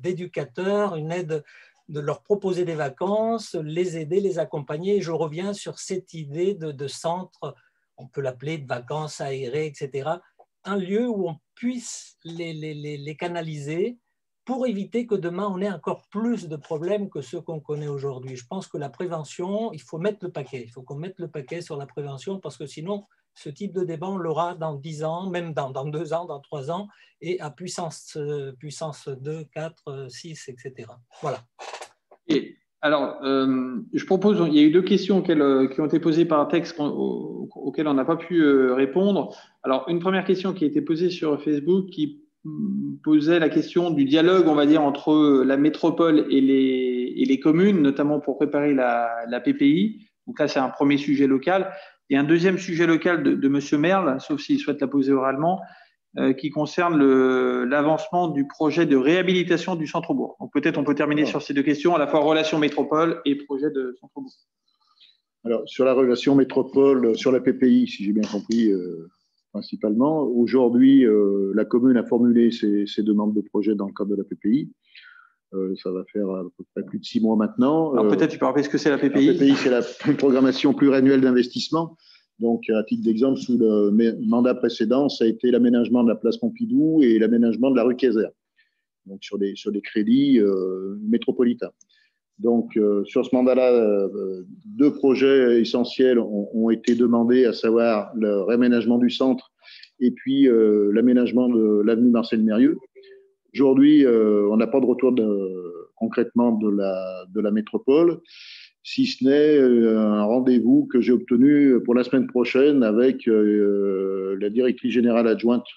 d'éducateurs, une aide de leur proposer des vacances, les aider, les accompagner. Et je reviens sur cette idée de centre, on peut l'appeler de vacances aérées, etc. Un lieu où on puisse les canaliser pour éviter que demain on ait encore plus de problèmes que ceux qu'on connaît aujourd'hui. Je pense que la prévention, il faut mettre le paquet. Il faut qu'on mette le paquet sur la prévention parce que sinon, ce type de débat, on l'aura dans 10 ans, même dans 2 ans, dans 3 ans, et à puissance 2, 4, 6, etc. Voilà. Et alors, je propose, il y a eu 2 questions qui ont été posées par un texte auquel on n'a pas pu répondre. Alors, une première question qui a été posée sur Facebook qui posait la question du dialogue, on va dire, entre la métropole et les communes, notamment pour préparer la PPI. Donc là, c'est un premier sujet local. Et un deuxième sujet local de M. Merle, sauf s'il souhaite la poser oralement, qui concerne l'avancement du projet de réhabilitation du centre-bourg. Donc peut-être on peut terminer sur ces deux questions, à la fois relation métropole et projet de centre-bourg. Alors, sur la relation métropole, sur la PPI, si j'ai bien compris, principalement, aujourd'hui, la commune a formulé ses demandes de projet dans le cadre de la PPI. Ça va faire à peu près plus de 6 mois maintenant. Alors peut-être tu peux rappeler ce que c'est la PPI. La PPI, c'est la programmation pluriannuelle d'investissement. Donc, à titre d'exemple, sous le mandat précédent, ça a été l'aménagement de la place Pompidou et l'aménagement de la rue Kayser, donc sur des crédits métropolitains. Donc, sur ce mandat-là, 2 projets essentiels ont été demandés, à savoir le réaménagement du centre et puis l'aménagement de l'avenue Marcel Mérieux. Aujourd'hui, on n'a pas de retour concrètement de la métropole, si ce n'est un rendez-vous que j'ai obtenu pour la semaine prochaine avec la directrice générale adjointe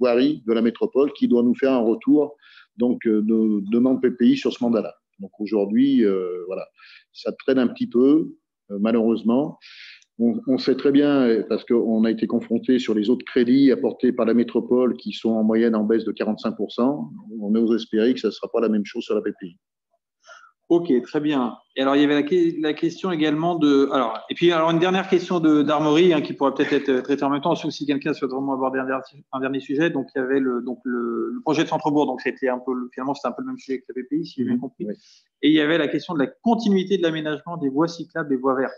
voirie de la métropole qui doit nous faire un retour donc, de demande PPI sur ce mandat-là. Donc aujourd'hui, voilà, ça traîne un petit peu, malheureusement. On sait très bien, parce qu'on a été confronté sur les autres crédits apportés par la métropole qui sont en moyenne en baisse de 45%. On ose espérer que ça ne sera pas la même chose sur la PPI. Ok, très bien. Et alors, il y avait la question également de… Et puis, une dernière question d'Armory qui pourrait peut-être être traitée en même temps, sauf si quelqu'un souhaite vraiment aborder un dernier sujet. Donc, il y avait le projet de centre-bourg. Donc, finalement, c'était un peu le même sujet que la PPI, si j'ai bien compris. Oui. Et il y avait la question de la continuité de l'aménagement des voies cyclables et voies vertes.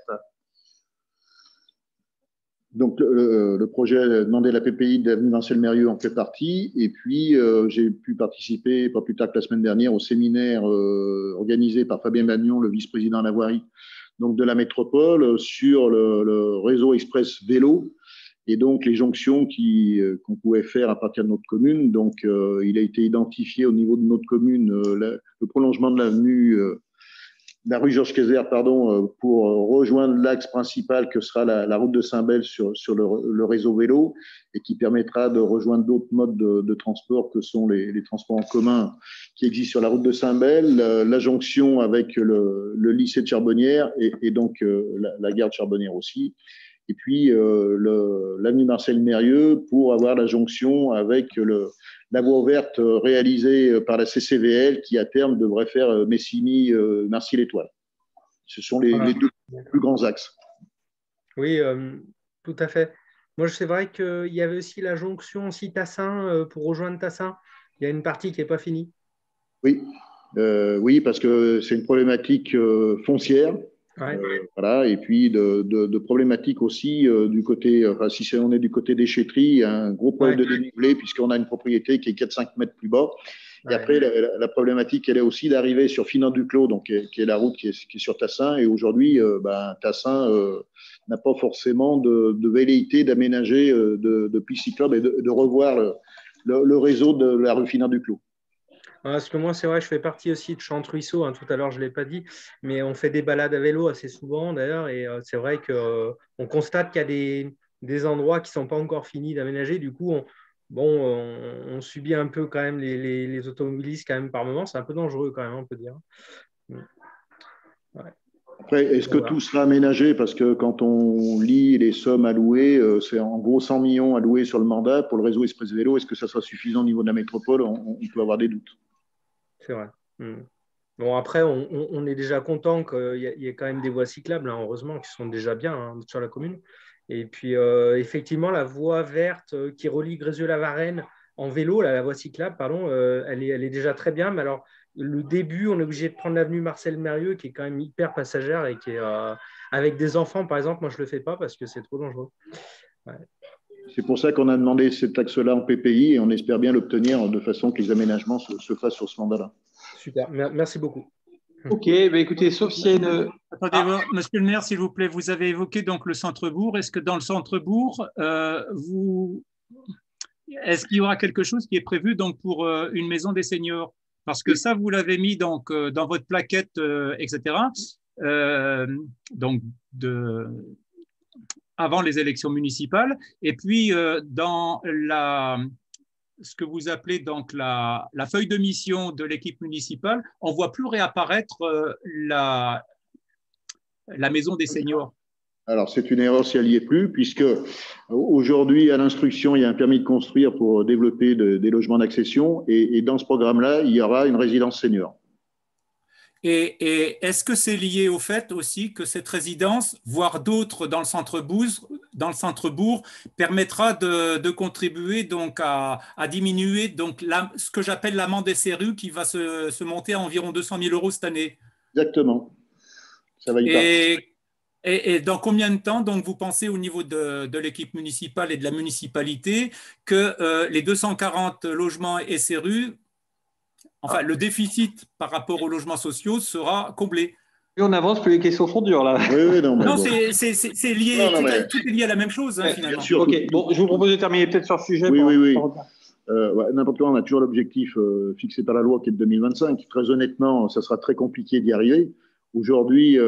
Donc, le projet demandé à la PPI d'avenue Marcel Mérieux en fait partie. Et puis, j'ai pu participer, pas plus tard que la semaine dernière, au séminaire organisé par Fabien Magnon, le vice-président de la voirie, donc de la métropole, sur le réseau express vélo et donc les jonctions qu'on pouvait faire à partir de notre commune. Donc, il a été identifié au niveau de notre commune le prolongement de l'avenue la rue Georges Kayser, pour rejoindre l'axe principal que sera la route de Saint-Bel sur le réseau vélo et qui permettra de rejoindre d'autres modes de transport que sont les transports en commun qui existent sur la route de Saint-Bel, la jonction avec le lycée de Charbonnières et donc la gare de Charbonnières aussi. Et puis l'avenue Marcel Mérieux pour avoir la jonction avec la voie verte réalisée par la CCVL qui, à terme, devrait faire Messigny-Marcy-l'Étoile. Ce sont les 2 plus grands axes. Oui, tout à fait. Moi, c'est vrai qu'il y avait aussi la jonction aussi Tassin pour rejoindre Tassin. Il y a une partie qui n'est pas finie. Oui, oui, parce que c'est une problématique foncière. Ouais. Voilà, et puis de problématiques aussi du côté, si on est du côté déchetterie, il y a un gros problème de dénivelé puisqu'on a une propriété qui est 4-5 mètres plus bas. Et après, la problématique, elle est aussi d'arriver sur Finan-Duclos, donc qui est la route qui est sur Tassin. Et aujourd'hui, Tassin n'a pas forcément de velléité d'aménager de pistes cyclables et de revoir le réseau de la rue Finan-Duclos. Parce que moi, c'est vrai, je fais partie aussi de Chante-Ruisseau. Tout à l'heure, je ne l'ai pas dit, mais on fait des balades à vélo assez souvent d'ailleurs. Et c'est vrai qu'on constate qu'il y a des endroits qui ne sont pas encore finis d'aménager. Du coup, on subit un peu quand même les automobilistes quand même par moment. C'est un peu dangereux quand même, on peut dire. Ouais. Après, est-ce que tout sera aménagé? Parce que quand on lit les sommes allouées, c'est en gros 100 millions alloués sur le mandat pour le réseau Express Vélo. Est-ce que ça sera suffisant au niveau de la métropole? On peut avoir des doutes. C'est vrai. Bon, après, on est déjà content qu'il y ait quand même des voies cyclables, heureusement, qui sont déjà bien sur la commune. Et puis, effectivement, la voie verte qui relie Grézieux-la-Varenne en vélo, la voie cyclable, elle est déjà très bien. Mais alors, le début, on est obligé de prendre l'avenue Marcel Mérieux, qui est quand même hyper passagère et qui est avec des enfants, par exemple. Moi, je ne le fais pas parce que c'est trop dangereux. Ouais. C'est pour ça qu'on a demandé cet axe-là en PPI et on espère bien l'obtenir de façon que les aménagements se fassent sur ce mandat-là. Super, merci beaucoup. Ok, écoutez, sauf s'il y a une… Attendez, monsieur le maire, s'il vous plaît, vous avez évoqué donc le centre-bourg. Est-ce que dans le centre-bourg, est-ce qu'il y aura quelque chose qui est prévu donc, pour une maison des seniors? Parce que ça, vous l'avez mis donc, dans votre plaquette, etc. Donc, avant les élections municipales. Et puis, dans ce que vous appelez donc la feuille de mission de l'équipe municipale, on ne voit plus réapparaître la maison des seniors. Alors, c'est une erreur si elle n'y est plus, puisque aujourd'hui, à l'instruction, il y a un permis de construire pour développer des logements d'accession. Et dans ce programme-là, il y aura une résidence senior. Et est-ce que c'est lié au fait aussi que cette résidence, voire d'autres dans le centre-bourg, permettra de contribuer donc à diminuer donc ce que j'appelle l'amende SRU qui va se monter à environ 200 000 € cette année? Exactement. Ça va y participer. Et dans combien de temps, donc, vous pensez au niveau de l'équipe municipale et de la municipalité que les 240 logements SRU, enfin, le déficit par rapport aux logements sociaux sera comblé? Plus on avance, plus les questions sont dures, là. Oui, non, non, c'est lié, tout est lié à la même chose, hein, finalement. Bien sûr, ok, bon, je vous propose de terminer peut-être sur ce sujet. Oui. N'importe quoi, on a toujours l'objectif fixé par la loi qui est de 2025. Très honnêtement, ça sera très compliqué d'y arriver. Aujourd'hui,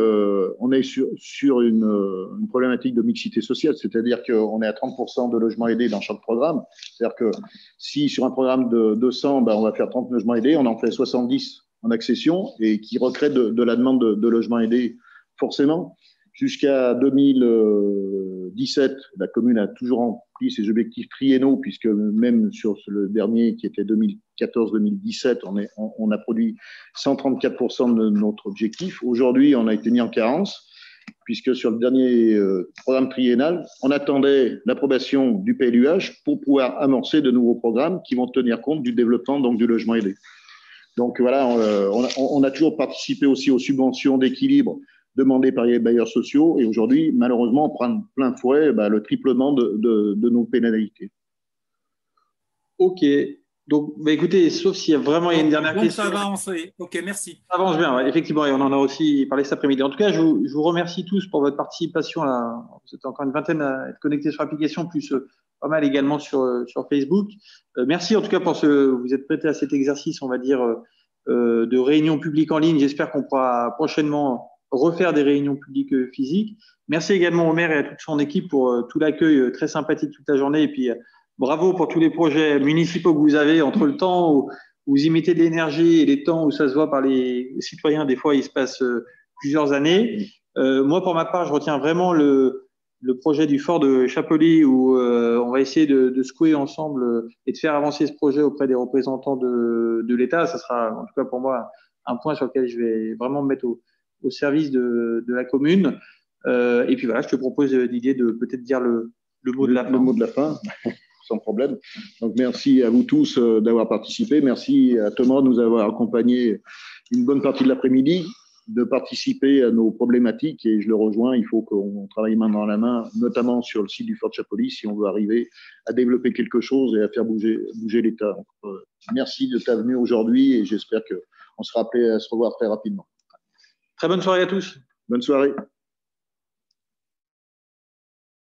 on est sur une problématique de mixité sociale, c'est-à-dire qu'on est à 30% de logements aidés dans chaque programme. C'est-à-dire que si sur un programme de 200, on va faire 30 logements aidés, on en fait 70 en accession et qui recrée de la demande de logements aidés forcément. Jusqu'à 2017, la commune a toujours rempli ses objectifs triennaux, puisque même sur le dernier qui était 2014-2017, on a produit 134% de notre objectif. Aujourd'hui, on a été mis en carence, puisque sur le dernier programme triennal, on attendait l'approbation du PLUH pour pouvoir amorcer de nouveaux programmes qui vont tenir compte du développement donc, du logement aidé. Donc voilà, on a toujours participé aussi aux subventions d'équilibre demandées par les bailleurs sociaux. Et aujourd'hui, malheureusement, on prend plein fouet le triplement de nos pénalités. Ok. Donc, écoutez, sauf s'il y a vraiment une dernière question. Ça va avancer. Ok, merci. Ça avance bien, ouais, effectivement, et on en a aussi parlé cet après-midi. En tout cas, je vous remercie tous pour votre participation. Là. Vous êtes encore une vingtaine à être connectés sur l'application, plus pas mal également sur Facebook. Merci en tout cas pour vous êtes prêtés à cet exercice, on va dire, de réunion publique en ligne. J'espère qu'on pourra prochainement refaire des réunions publiques physiques. Merci également au maire et à toute son équipe pour tout l'accueil très sympathique toute la journée. Et puis, bravo pour tous les projets municipaux que vous avez entre le temps où vous y mettez de l'énergie et les temps où ça se voit par les citoyens. Des fois, il se passe plusieurs années. Moi, pour ma part, je retiens vraiment le projet du fort de Chapelly où on va essayer de secouer ensemble et de faire avancer ce projet auprès des représentants de l'État. Ça sera, en tout cas pour moi, un point sur lequel je vais vraiment me mettre au service de la commune. Et puis voilà, je te propose, Didier, de peut-être dire le mot de la fin. Le mot de la fin, sans problème. Donc merci à vous tous d'avoir participé. Merci à Thomas de nous avoir accompagnés une bonne partie de l'après-midi, de participer à nos problématiques. Et je le rejoins, il faut qu'on travaille main dans la main, notamment sur le site du Fort de Chapelly, si on veut arriver à développer quelque chose et à faire bouger l'État. Merci de ta venue aujourd'hui et j'espère qu'on sera appelé à se revoir très rapidement. Très bonne soirée à tous. Bonne soirée.